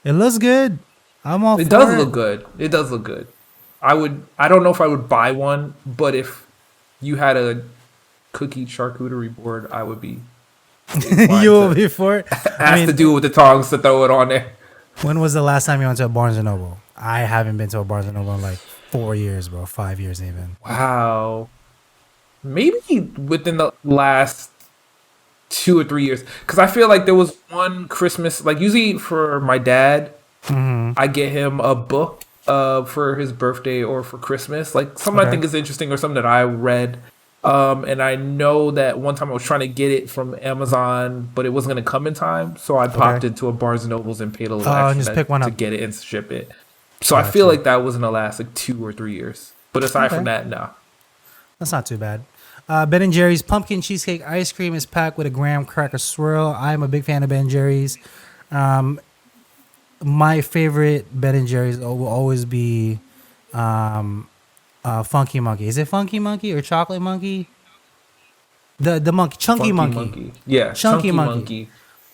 Speaker 1: It looks good. I'm all.
Speaker 2: It
Speaker 1: for
Speaker 2: does look good. It does look good. I don't know if I would buy one, but if you had a cookie charcuterie board, I would be.
Speaker 1: You will be for it.
Speaker 2: Has to do with the tongs to throw it on there.
Speaker 1: When was the last time you went to a Barnes and Noble? I haven't been to a Barnes and Noble in like 4 years, bro. 5 years even.
Speaker 2: Wow. Maybe within the last 2 or 3 years. Because I feel like there was one Christmas, like usually for my dad, I get him a book for his birthday or for Christmas. Like something I think is interesting or something that I read. And I know that one time I was trying to get it from Amazon, but it wasn't going to come in time. So I popped into a Barnes & Nobles and paid a little extra
Speaker 1: just pick one
Speaker 2: to
Speaker 1: up.
Speaker 2: get it and ship it. So I feel like that was going to last like 2 or 3 years. But aside from that, no.
Speaker 1: That's not too bad. Ben & Jerry's pumpkin cheesecake ice cream is packed with a graham cracker swirl. I'm a big fan of Ben & Jerry's. My favorite Ben & Jerry's will always be Funky Monkey. Is it Funky Monkey or Chocolate Monkey? The monkey, Chunky Monkey.
Speaker 2: Yeah,
Speaker 1: Chunky Monkey.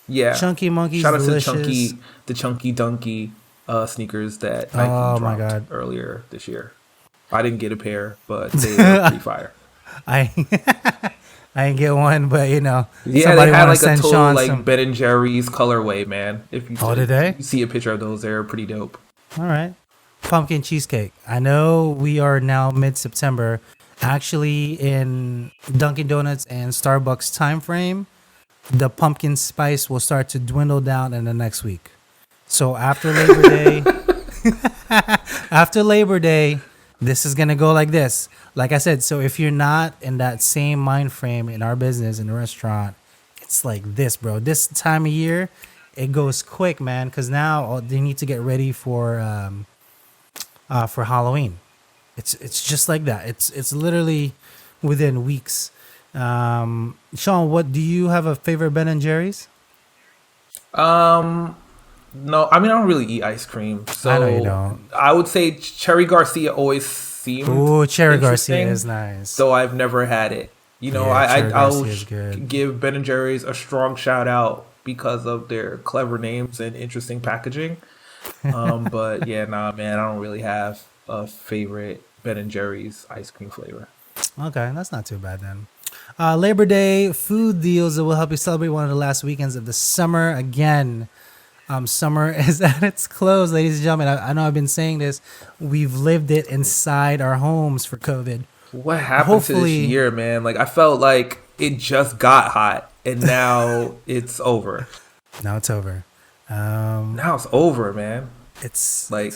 Speaker 2: Yeah,
Speaker 1: Chunky Monkey's
Speaker 2: Shout out
Speaker 1: delicious.
Speaker 2: to the Chunky Dunky sneakers that Nike dropped earlier this year. I didn't get a pair, but they were pretty fire.
Speaker 1: I didn't get one, but
Speaker 2: Yeah,
Speaker 1: somebody
Speaker 2: they had
Speaker 1: wanna
Speaker 2: like a
Speaker 1: send
Speaker 2: total
Speaker 1: Sean
Speaker 2: like
Speaker 1: some.
Speaker 2: Ben & Jerry's colorway, man. If you
Speaker 1: Did they?
Speaker 2: you see a picture of those, they're pretty dope.
Speaker 1: All right. Pumpkin cheesecake. I know we are now mid-September. Actually, in Dunkin' Donuts and Starbucks time frame, the pumpkin spice will start to dwindle down in the next week. So after Labor Day, this is gonna go like this. Like I said, so if you're not in that same mind frame in our business in the restaurant, it's like this, bro. This time of year, it goes quick, man. Because now they need to get ready for Halloween. It's just like that. It's literally within weeks. Sean, what do you have a favorite Ben & Jerry's?
Speaker 2: No, I mean I don't really eat ice cream, so
Speaker 1: I know you don't.
Speaker 2: I would say Cherry Garcia always seemed
Speaker 1: Cherry Garcia
Speaker 2: interesting,
Speaker 1: is nice.
Speaker 2: so I've never had it.
Speaker 1: Cherry
Speaker 2: I'll
Speaker 1: Garcia is good.
Speaker 2: give Ben & Jerry's a strong shout out because of their clever names and interesting packaging. But yeah, nah, man, I don't really have a favorite Ben & Jerry's ice cream flavor.
Speaker 1: Okay, that's not too bad then. Labor Day food deals that will help you celebrate one of the last weekends of the summer. Again, summer is at its close, ladies and gentlemen. I know I've been saying this. We've lived it inside our homes for COVID.
Speaker 2: What happened to this year, man? Like I felt like it just got hot and now it's over.
Speaker 1: Now it's over.
Speaker 2: Now it's over, man.
Speaker 1: It's
Speaker 2: like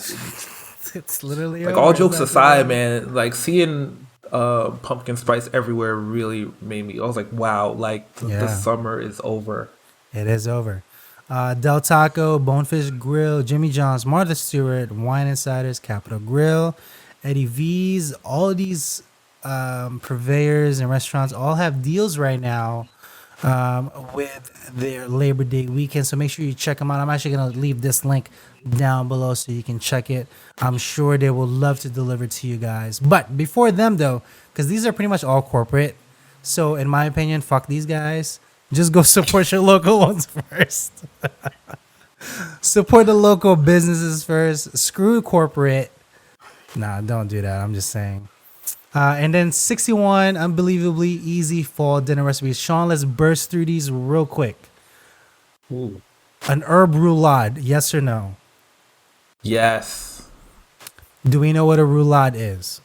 Speaker 1: it's literally
Speaker 2: like
Speaker 1: over.
Speaker 2: all jokes aside, man. Like seeing pumpkin spice everywhere really made me. I was like, wow, like the summer is over.
Speaker 1: It is over. Del Taco, Bonefish Grill, Jimmy John's, Martha Stewart, Wine Insiders, Capitol Grill, Eddie V's. All of these purveyors and restaurants all have deals right now with their Labor Day weekend. So make sure you check them out. I'm actually going to leave this link down below so you can check it. I'm sure they will love to deliver to you guys. But before them, though, because these are pretty much all corporate. So in my opinion, fuck these guys. Just go support your local ones first. Support the local businesses first. Screw corporate. Nah, don't do that. I'm just saying. And then 61 unbelievably easy fall dinner recipes. Sean, let's burst through these real quick.
Speaker 2: Ooh.
Speaker 1: An herb roulade, yes or no?
Speaker 2: Yes.
Speaker 1: Do we know what a roulade is?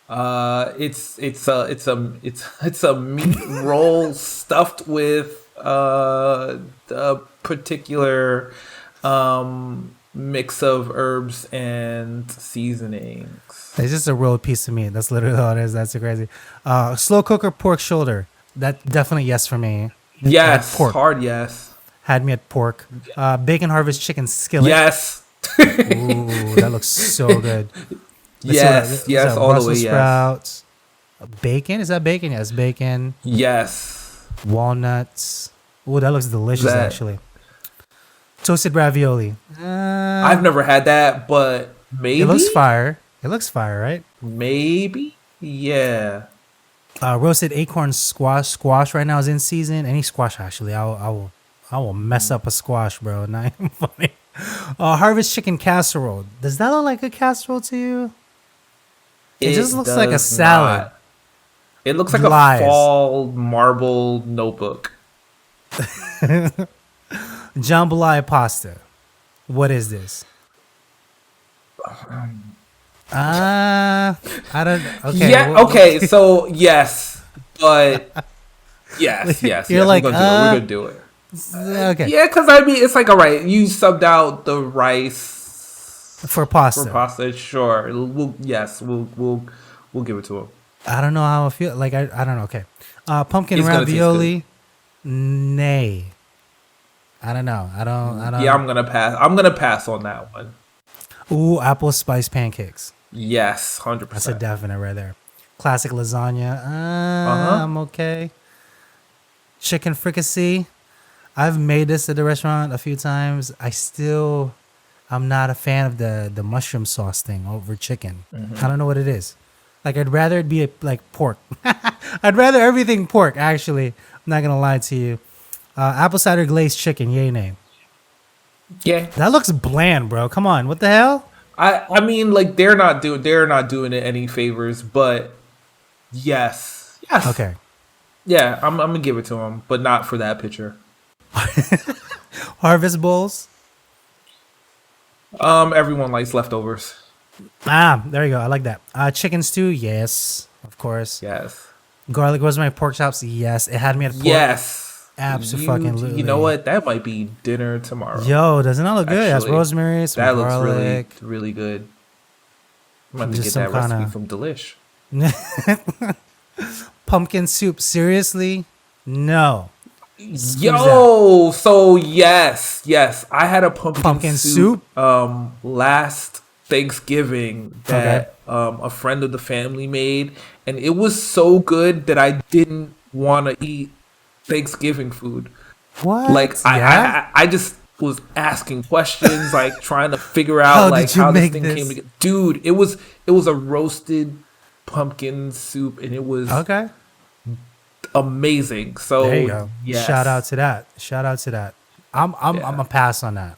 Speaker 2: It's a meat roll stuffed with a particular mix of herbs and seasonings.
Speaker 1: It's just a rolled piece of meat. That's literally all it is. That's so crazy. Slow cooker pork shoulder. That definitely yes for me.
Speaker 2: Yes,
Speaker 1: pork.
Speaker 2: hard yes.
Speaker 1: Had me at pork. Bacon harvest chicken skillet.
Speaker 2: Yes.
Speaker 1: Ooh, that looks so good.
Speaker 2: Yes, yes, all the way, yes.
Speaker 1: Sprouts. Bacon? Is that bacon? Yes, bacon.
Speaker 2: Yes.
Speaker 1: Walnuts. Ooh, that looks delicious, actually. Toasted ravioli.
Speaker 2: I've never had that, but maybe.
Speaker 1: It looks fire. It looks fire, right?
Speaker 2: Maybe. Yeah.
Speaker 1: Roasted acorn squash. Squash right now is in season. Any squash, actually. I will mess up a squash, bro. Not even funny. Harvest chicken casserole. Does that look like a casserole to you? It just looks like a salad.
Speaker 2: Not. It looks like a fall marble notebook.
Speaker 1: Jambalaya pasta. What is this? I don't. Okay.
Speaker 2: Yeah. Okay. So yes, but Yes, yes,
Speaker 1: You're
Speaker 2: yes.
Speaker 1: like,
Speaker 2: We're gonna do it.
Speaker 1: okay,
Speaker 2: Yeah, because I mean, it's like, all right, you subbed out the rice
Speaker 1: for
Speaker 2: for
Speaker 1: pasta.
Speaker 2: pasta. Sure, we'll give it to him.
Speaker 1: I don't know how I feel. Like I don't know. Okay, pumpkin
Speaker 2: It's gonna taste
Speaker 1: ravioli. Nay, I don't know. I don't.
Speaker 2: Yeah, I'm gonna pass. I'm gonna pass on that one.
Speaker 1: Ooh, apple spice pancakes.
Speaker 2: Yes,
Speaker 1: That's a
Speaker 2: 100%.
Speaker 1: definite right there. Classic lasagna.
Speaker 2: Uh-huh.
Speaker 1: I'm okay. Chicken fricassee. I've made this at the restaurant a few times. I'm not a fan of the mushroom sauce thing over chicken. I don't know what it is. Like I'd rather it be like pork. I'd rather everything pork. Actually, I'm not gonna lie to you. Apple cider glazed chicken. Yay nay.
Speaker 2: Yeah,
Speaker 1: That looks bland, bro. Come on, what the hell?
Speaker 2: I mean, like they're not doing it any favors, but yes,
Speaker 1: Okay.
Speaker 2: yeah, I'm gonna give it to him, but not for that picture.
Speaker 1: Harvest bowls.
Speaker 2: Everyone likes leftovers.
Speaker 1: There you go. I like that. Chicken stew. Yes, of course.
Speaker 2: Yes,
Speaker 1: Garlic rosemary pork chops. Yes, it had me at pork.
Speaker 2: yes.
Speaker 1: Absolutely.
Speaker 2: You know what? That might be dinner tomorrow.
Speaker 1: Yo, doesn't that look good? That's
Speaker 2: Actually,
Speaker 1: rosemary, some
Speaker 2: that looks
Speaker 1: garlic.
Speaker 2: really, really good. I'm about to
Speaker 1: Just
Speaker 2: get
Speaker 1: some
Speaker 2: that recipe
Speaker 1: kinda-
Speaker 2: from Delish.
Speaker 1: Pumpkin soup. Seriously? No.
Speaker 2: Yo, so yes, I had a pumpkin
Speaker 1: soup?
Speaker 2: last Thanksgiving that a friend of the family made, and it was so good that I didn't want to eat Thanksgiving food.
Speaker 1: What?
Speaker 2: Like
Speaker 1: Yeah?
Speaker 2: I just was asking questions, like trying to figure out
Speaker 1: How
Speaker 2: like
Speaker 1: did you
Speaker 2: how this
Speaker 1: make
Speaker 2: thing
Speaker 1: this?
Speaker 2: came together. Dude, it was a roasted pumpkin soup, and it was
Speaker 1: Okay.
Speaker 2: amazing. So
Speaker 1: There you go.
Speaker 2: yes.
Speaker 1: Shout out to that. I'm a pass on that.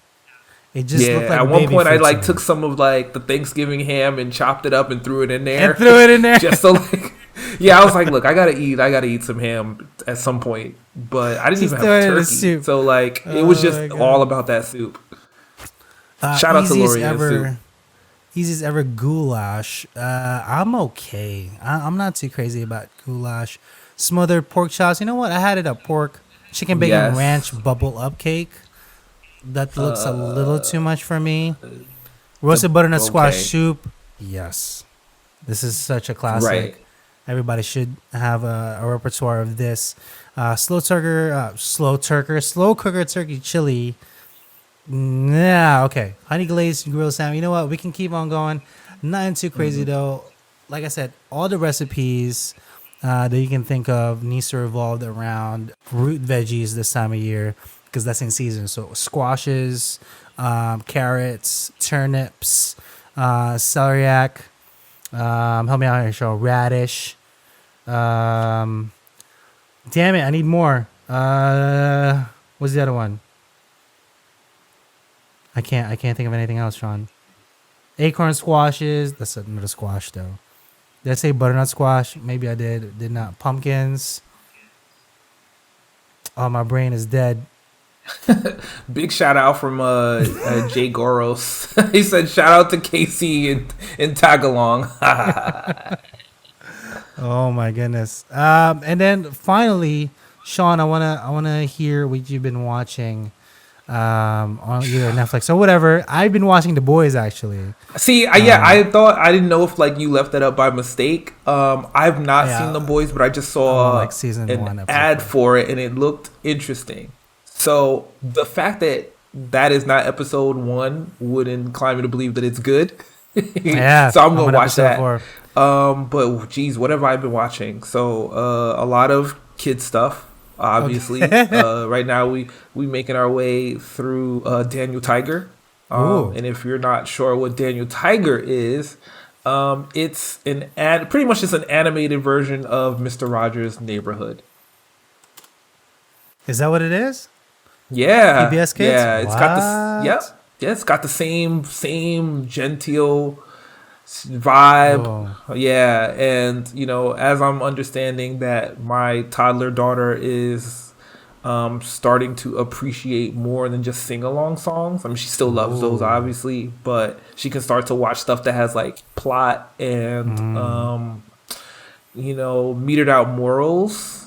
Speaker 1: It just
Speaker 2: Yeah,
Speaker 1: looked like
Speaker 2: at one
Speaker 1: baby
Speaker 2: point I
Speaker 1: food to
Speaker 2: like
Speaker 1: me.
Speaker 2: took some of like the Thanksgiving ham and chopped it up and threw it in there.
Speaker 1: And threw it in there.
Speaker 2: Just so like, yeah, I was like, look, I gotta eat some ham at some point, but I didn't
Speaker 1: Just
Speaker 2: even
Speaker 1: throw it
Speaker 2: have
Speaker 1: in the
Speaker 2: turkey,
Speaker 1: soup.
Speaker 2: so like it was
Speaker 1: Oh
Speaker 2: just
Speaker 1: my God.
Speaker 2: all about that soup. Shout out to
Speaker 1: Easiest
Speaker 2: Lori and soup.
Speaker 1: Easiest ever goulash. I'm okay. I'm not too crazy about goulash. Smothered pork chops. You know what? I had it at pork. Chicken bacon
Speaker 2: Yes.
Speaker 1: ranch bubble up cake. That looks a little too much for me. Roasted butternut squash
Speaker 2: okay.
Speaker 1: soup. Yes. This is such a classic.
Speaker 2: Right.
Speaker 1: Everybody should have a repertoire of this. Slow cooker turkey chili. Yeah, okay. Honey glazed grilled salmon. You know what? We can keep on going. Nothing too crazy though. Like I said, all the recipes that you can think of needs to revolve around root veggies this time of year because that's in season. So squashes, carrots, turnips, celeriac. Help me out here, show radish. Damn it, I need more. What's the other one? I can't think of anything else, Sean. Acorn squashes. That's another squash though. Did I say butternut squash? Maybe I did. Did not. Pumpkins. Oh, my brain is dead.
Speaker 2: Big shout out from Jay Goros. He said shout out to Casey in Tagalong.
Speaker 1: Oh my goodness. And then finally, Sean, I wanna hear what you've been watching on either Netflix or whatever. I've been watching The Boys actually.
Speaker 2: See, I thought I didn't know if like you left that up by mistake. I've not
Speaker 1: Yeah.
Speaker 2: seen The Boys, but I just
Speaker 1: I'm
Speaker 2: saw
Speaker 1: on, like, season
Speaker 2: an
Speaker 1: 1, episode
Speaker 2: ad
Speaker 1: 4.
Speaker 2: for it, and it looked interesting. So the fact that is not episode 1 would incline me to believe that it's good.
Speaker 1: Yeah.
Speaker 2: So I'm
Speaker 1: on
Speaker 2: gonna watch
Speaker 1: episode
Speaker 2: that.
Speaker 1: 4.
Speaker 2: But geez, what have I been watching? So a lot of kid stuff. Obviously, right now we making our way through Daniel Tiger.
Speaker 1: Ooh.
Speaker 2: And if you're not sure what Daniel Tiger is, it's pretty much just an animated version of Mr. Rogers' Neighborhood.
Speaker 1: Is that what it is?
Speaker 2: Yeah,
Speaker 1: PBS Kids?
Speaker 2: Yeah, it's got
Speaker 1: What?
Speaker 2: yeah, it's got the same genteel vibe.
Speaker 1: Oh.
Speaker 2: Yeah, and as I'm understanding that my toddler daughter is starting to appreciate more than just sing-along songs. I mean, she still loves those, obviously, but she can start to watch stuff that has like plot and metered out morals.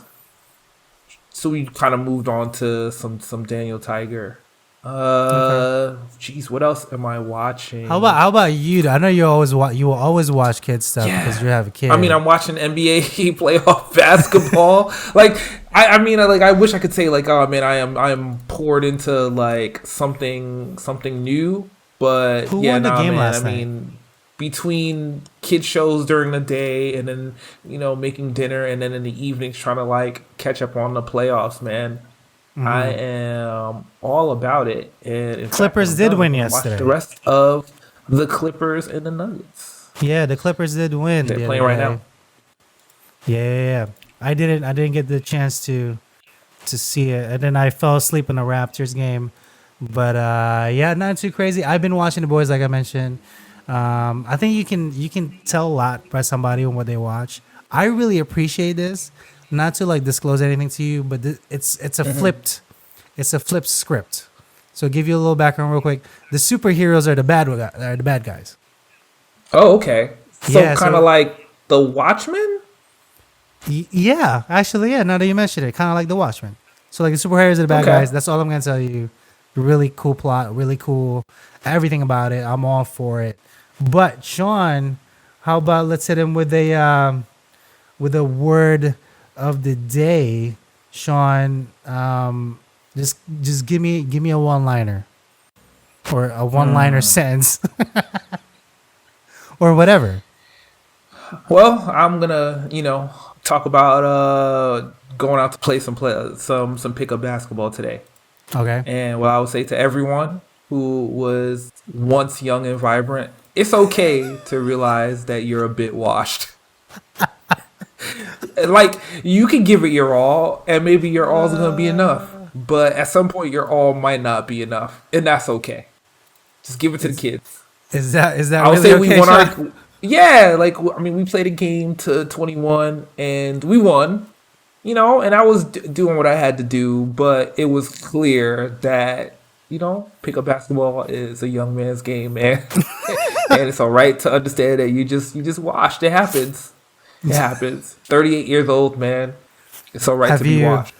Speaker 2: So we kind of moved on to some Daniel Tiger.
Speaker 1: Okay.
Speaker 2: Geez, what else am I watching?
Speaker 1: How about you? I know you will always watch kids stuff because you have a kid.
Speaker 2: I mean, I'm watching NBA playoff basketball. Like, I mean, like, I wish I could say like, oh man, I'm poured into like something new. But
Speaker 1: Who
Speaker 2: yeah,
Speaker 1: won the game
Speaker 2: man.
Speaker 1: last
Speaker 2: I
Speaker 1: night?
Speaker 2: mean, between kid shows during the day and then making dinner and then in the evenings trying to like catch up on the playoffs, man. I am all about it. And in fact,
Speaker 1: Clippers
Speaker 2: I'm
Speaker 1: did
Speaker 2: done.
Speaker 1: win
Speaker 2: I'm gonna watch
Speaker 1: yesterday.
Speaker 2: the rest of the Clippers and the Nuggets.
Speaker 1: Yeah, the Clippers did win.
Speaker 2: They're
Speaker 1: the
Speaker 2: playing
Speaker 1: other
Speaker 2: right
Speaker 1: day.
Speaker 2: now.
Speaker 1: Yeah. I didn't get the chance to see it, and then I fell asleep in the Raptors game. But yeah, not too crazy. I've been watching the boys, like I mentioned. I think you can tell a lot by somebody on what they watch. I really appreciate this. Not to like disclose anything to you, but it's a flipped script. So give you a little background real quick. The superheroes are the bad guys.
Speaker 2: Oh, okay. So
Speaker 1: Yeah,
Speaker 2: kind of like the Watchmen.
Speaker 1: Yeah, actually, yeah. Now that you mention it, kind of like The Watchmen. So like the superheroes are the bad
Speaker 2: Okay.
Speaker 1: guys. That's all I'm gonna tell you. Really cool plot, really cool everything about it. I'm all for it. But Sean, how about let's hit him with a word of the day. Sean, just give me a one-liner or a one-liner sentence or whatever.
Speaker 2: Well, I'm gonna talk about going out to play some pickup basketball today.
Speaker 1: Okay.
Speaker 2: And what I would say to everyone who was once young and vibrant, it's okay to realize that you're a bit washed. Like, you can give it your all, and maybe your all is going to be enough. But at some point, your all might not be enough, and that's okay. Just give it to the kids.
Speaker 1: Is that
Speaker 2: I would
Speaker 1: really
Speaker 2: say
Speaker 1: okay,
Speaker 2: we won
Speaker 1: Sean?
Speaker 2: our... Yeah, like, I mean, we played a game to 21, and we won. And I was doing what I had to do, but it was clear that, pickup basketball is a young man's game, man. And it's all right to understand that you just washed. It happens. It happens. 38 years old, man. It's all right to be washed.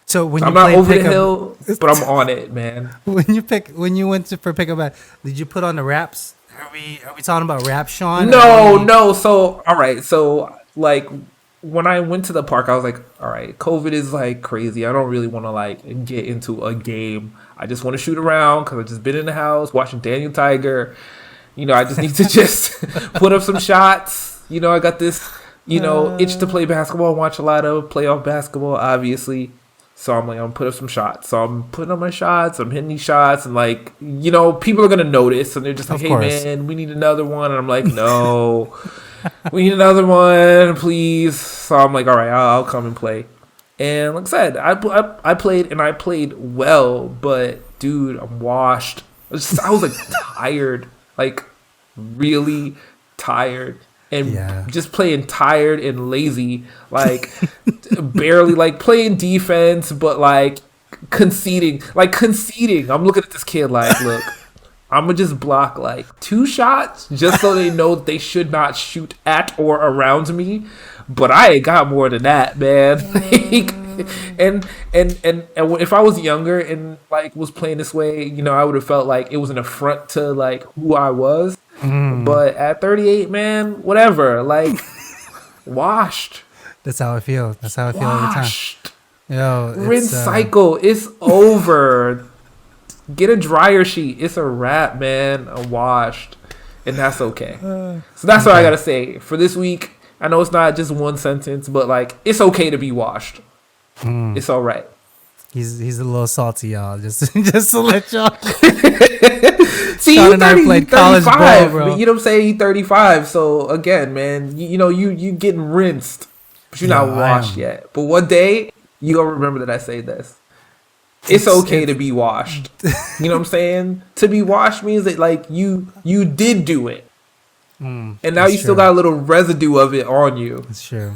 Speaker 1: So when
Speaker 2: I'm
Speaker 1: you
Speaker 2: not
Speaker 1: played
Speaker 2: over the
Speaker 1: pickup,
Speaker 2: hill, but I'm on it, man.
Speaker 1: when you went for pickup, did you put on the raps? Are we talking about rap, Sean?
Speaker 2: No. So, all right. So, like, when I went to the park, I was like, all right, COVID is like crazy. I don't really want to like get into a game. I just want to shoot around because I've just been in the house watching Daniel Tiger. I just need to just put up some shots. I got this, itch to play basketball and watch a lot of playoff basketball, obviously. So I'm like, I'm put up some shots. So I'm putting up my shots. I'm hitting these shots. And like, people are going to notice. And they're just like, hey, man, we need another one. And I'm like, no. We need another one, please. So I'm like, all right, I'll come and play. And like I said, I played and I played well, but dude, I'm washed. I was like tired, like really tired, and just playing tired and lazy, like barely like playing defense, but like conceding. I'm looking at this kid like, look. I'm going to just block like 2 shots just so they know they should not shoot at or around me. But I ain't got more than that, man. and if I was younger and like was playing this way, I would have felt like it was an affront to like who I was. But at 38, man, whatever. Like, washed.
Speaker 1: That's how I feel. That's how I feel every time. Yo,
Speaker 2: rinse cycle. It's over. Get a dryer sheet. It's a wrap, man. I'm washed. And that's okay. So that's what I got to say. For this week, I know it's not just one sentence, but like, it's okay to be washed. It's all right.
Speaker 1: He's a little salty, y'all. Just to let y'all.
Speaker 2: See,
Speaker 1: Sean
Speaker 2: you
Speaker 1: and I
Speaker 2: 30,
Speaker 1: played
Speaker 2: 35,
Speaker 1: college ball, bro.
Speaker 2: But you know what I'm saying? He's 35. So again, man, you getting rinsed, but you're not washed yet. But one day, you going to remember that I say this. It's okay to be washed. You know what I'm saying? To be washed means that like you did do it. And now you still got a little residue of it on you.
Speaker 1: That's true.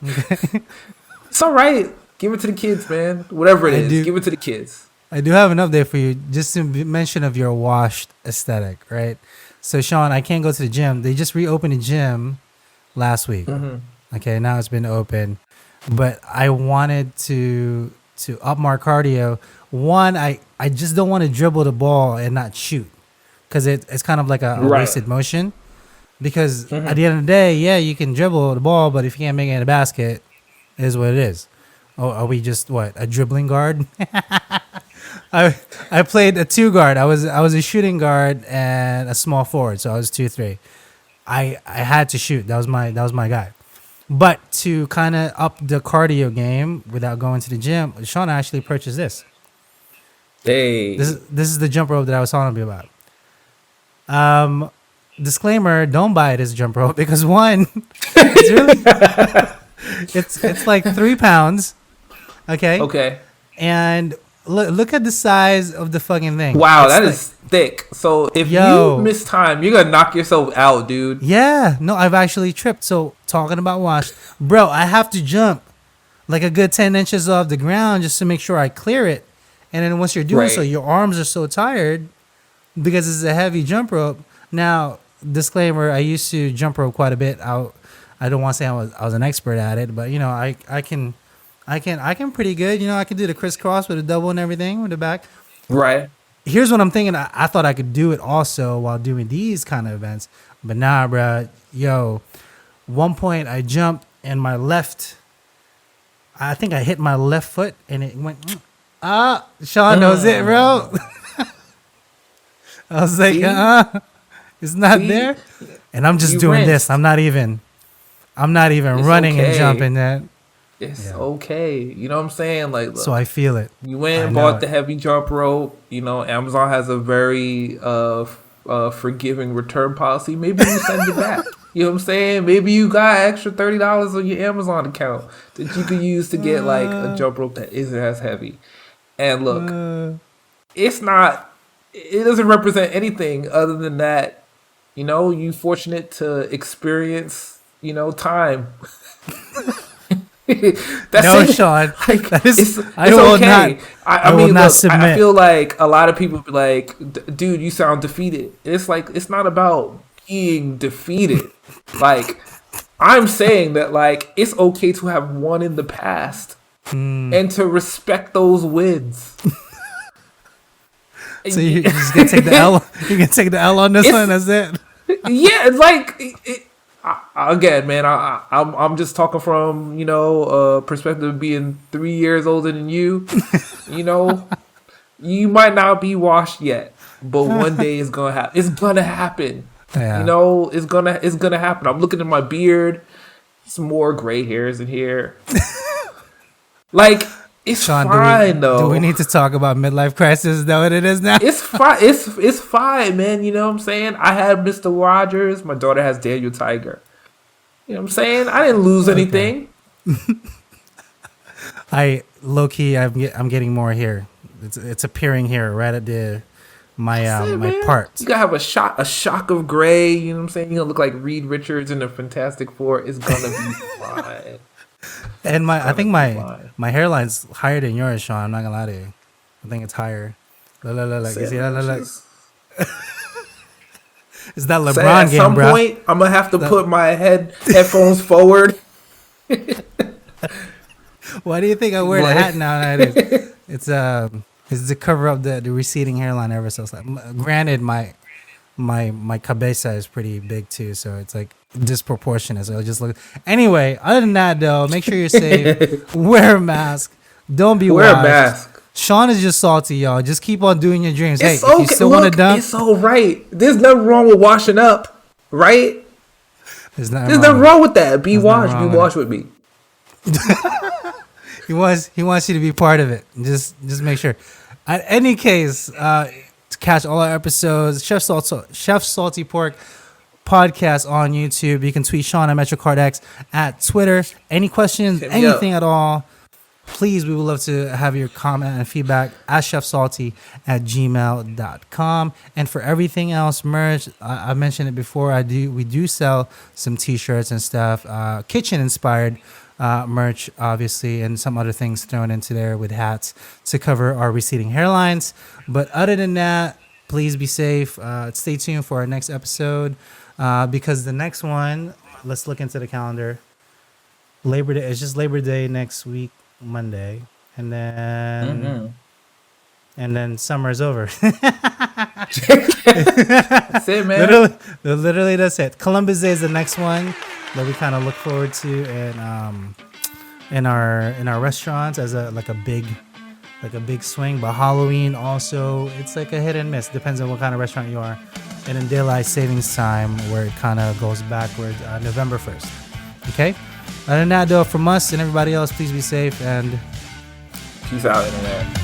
Speaker 2: It's all right. Give it to the kids, man. Whatever it is, give it to the kids.
Speaker 1: I do have an update for you. Just to mention of your washed aesthetic, right? So, Sean, I can't go to the gym. They just reopened the gym last week. Okay, now it's been open. but I wanted to up my cardio. One, I just don't want to dribble the ball and not shoot because it's kind of like a
Speaker 2: Right.
Speaker 1: wasted motion. Because
Speaker 2: Mm-hmm.
Speaker 1: at the end of the day, yeah, you can dribble the ball, but if you can't make it in the basket, it is what it is. Oh, are we just what, a dribbling guard? I played a two guard. I was a shooting guard and a small forward, so I was 2-3. I had to shoot. That was my guy. But to kind of up the cardio game without going to the gym, Sean actually purchased this.
Speaker 2: Hey.
Speaker 1: This is the jump rope that I was telling you about. Disclaimer: don't buy this jump rope because one, it's really it's like 3 pounds. Okay.
Speaker 2: Okay.
Speaker 1: And look at the size of the fucking thing.
Speaker 2: Wow,
Speaker 1: It's
Speaker 2: that
Speaker 1: like-
Speaker 2: is thick. So if
Speaker 1: Yo.
Speaker 2: you miss time, you're gonna knock yourself out, dude.
Speaker 1: Yeah, no, I've actually tripped. So talking about wash, bro, I have to jump like a good 10 inches off the ground just to make sure I clear it. And then once you're doing so,
Speaker 2: Right.
Speaker 1: your arms are so tired because it's a heavy jump rope. Now, disclaimer: I used to jump rope quite a bit. I don't want to say I was an expert at it, but you know, I can pretty good. You know, I can do the crisscross with a double and everything with the back.
Speaker 2: Right.
Speaker 1: Here's what I'm thinking. I thought I could do it also while doing these kind of events, but nah, bruh. Yo, one point I jumped and my left, I think I hit my left foot and it went, Sean knows it, bro. I was like,
Speaker 2: See?
Speaker 1: it's not
Speaker 2: See?
Speaker 1: there. And I'm just
Speaker 2: You
Speaker 1: doing
Speaker 2: rinsed.
Speaker 1: this. I'm not even
Speaker 2: It's
Speaker 1: running and
Speaker 2: okay.
Speaker 1: jumping that.
Speaker 2: It's
Speaker 1: Yeah.
Speaker 2: okay. You know what I'm saying? Like, look,
Speaker 1: So I feel it.
Speaker 2: you went
Speaker 1: I
Speaker 2: and
Speaker 1: know
Speaker 2: bought
Speaker 1: it.
Speaker 2: the heavy jump rope. You know, Amazon has a very forgiving return policy. Maybe you send it back. You know what I'm saying? Maybe you got extra $30 on your Amazon account that you could use to get like a jump rope that isn't as heavy. And look, it's not. It doesn't represent anything other than that. You know, you fortunate to experience. You know, time. That's
Speaker 1: No,
Speaker 2: it.
Speaker 1: Sean.
Speaker 2: Like,
Speaker 1: That is-
Speaker 2: it's
Speaker 1: I will
Speaker 2: okay.
Speaker 1: not- I will
Speaker 2: mean,
Speaker 1: not
Speaker 2: look, I
Speaker 1: submit.
Speaker 2: feel like a lot of people be like, dude, you sound defeated. It's like, it's not about being defeated. Like, I'm saying that, like, it's okay to have won in the past and to respect those wins.
Speaker 1: So you're just gonna take the L. You can take the L on this
Speaker 2: It's-
Speaker 1: one. That's it.
Speaker 2: Yeah, it's like again, man. I'm just talking from perspective of being 3 years older than you. You know, you might not be washed yet, but one day it's gonna happen. It's gonna happen.
Speaker 1: Yeah.
Speaker 2: You know, it's gonna happen. I'm looking at my beard. Some more gray hairs in here. Like, it's
Speaker 1: Sean,
Speaker 2: fine though.
Speaker 1: do we need to talk about midlife crisis? Is that what it is now?
Speaker 2: It's fine. It's fine, man. You know what I'm saying? I had Mr. Rogers. My daughter has Daniel Tiger. You know what I'm saying? I didn't lose anything.
Speaker 1: I low key, I'm getting more here. It's appearing here right at my
Speaker 2: That's it,
Speaker 1: my
Speaker 2: man.
Speaker 1: parts.
Speaker 2: You gotta have a shock of gray. You know what I'm saying? You gonna look like Reed Richards in the Fantastic Four. It's gonna be fine.
Speaker 1: And I think
Speaker 2: fine.
Speaker 1: my hairline's higher than yours, Sean. I'm not gonna lie to you. I think it's higher. Look, you see that? Look. It's that
Speaker 2: Say,
Speaker 1: LeBron
Speaker 2: at
Speaker 1: game,
Speaker 2: some
Speaker 1: bro.
Speaker 2: point, I'm gonna have to put my headphones forward.
Speaker 1: Why do you think I wear the
Speaker 2: Like-
Speaker 1: hat nowadays? It's to cover up the receding hairline ever so slightly. Granted, my cabeza is pretty big too, so it's like disproportionate. So it'll just look. Anyway, other than that though, make sure you're safe. Wear a mask. Don't be
Speaker 2: Wear a
Speaker 1: washed.
Speaker 2: mask.
Speaker 1: Sean is just salty, y'all. Just keep on doing your dreams. Hey,
Speaker 2: It's
Speaker 1: if
Speaker 2: okay.
Speaker 1: you still want to
Speaker 2: Look,
Speaker 1: dump,
Speaker 2: it's all right. There's nothing wrong with washing up, right?
Speaker 1: there's nothing
Speaker 2: There's
Speaker 1: wrong.
Speaker 2: nothing wrong with that. Be
Speaker 1: There's
Speaker 2: washed.
Speaker 1: nothing
Speaker 2: Be
Speaker 1: wrong
Speaker 2: washed with me.
Speaker 1: He wants you to be part of it. Just make sure. In any case, to catch all our episodes, Chef Salty Pork podcast on YouTube. You can tweet Sean at MetroCardX at Twitter. Any questions,
Speaker 2: Hit me up.
Speaker 1: anything at all, please, we would love to have your comment and feedback at chefsalty@gmail.com. And for everything else, merch, I mentioned it before, we do sell some t-shirts and stuff, kitchen inspired merch, obviously, and some other things thrown into there with hats to cover our receding hairlines. But other than that, please be safe. Stay tuned for our next episode because the next one, let's look into the calendar. Labor Day. It's just Labor Day next week, Monday, and then summer's over.
Speaker 2: That's it, man.
Speaker 1: Literally, that's it. Columbus Day is the next one that we kind of look forward to, and in our restaurants as a big swing. But Halloween also, it's like a hit and miss. Depends on what kind of restaurant you are. And in daylight savings time, where it kind of goes backward, November 1st. Okay. Other than that, though, from us and everybody else, please be safe and
Speaker 2: Peace out, internet.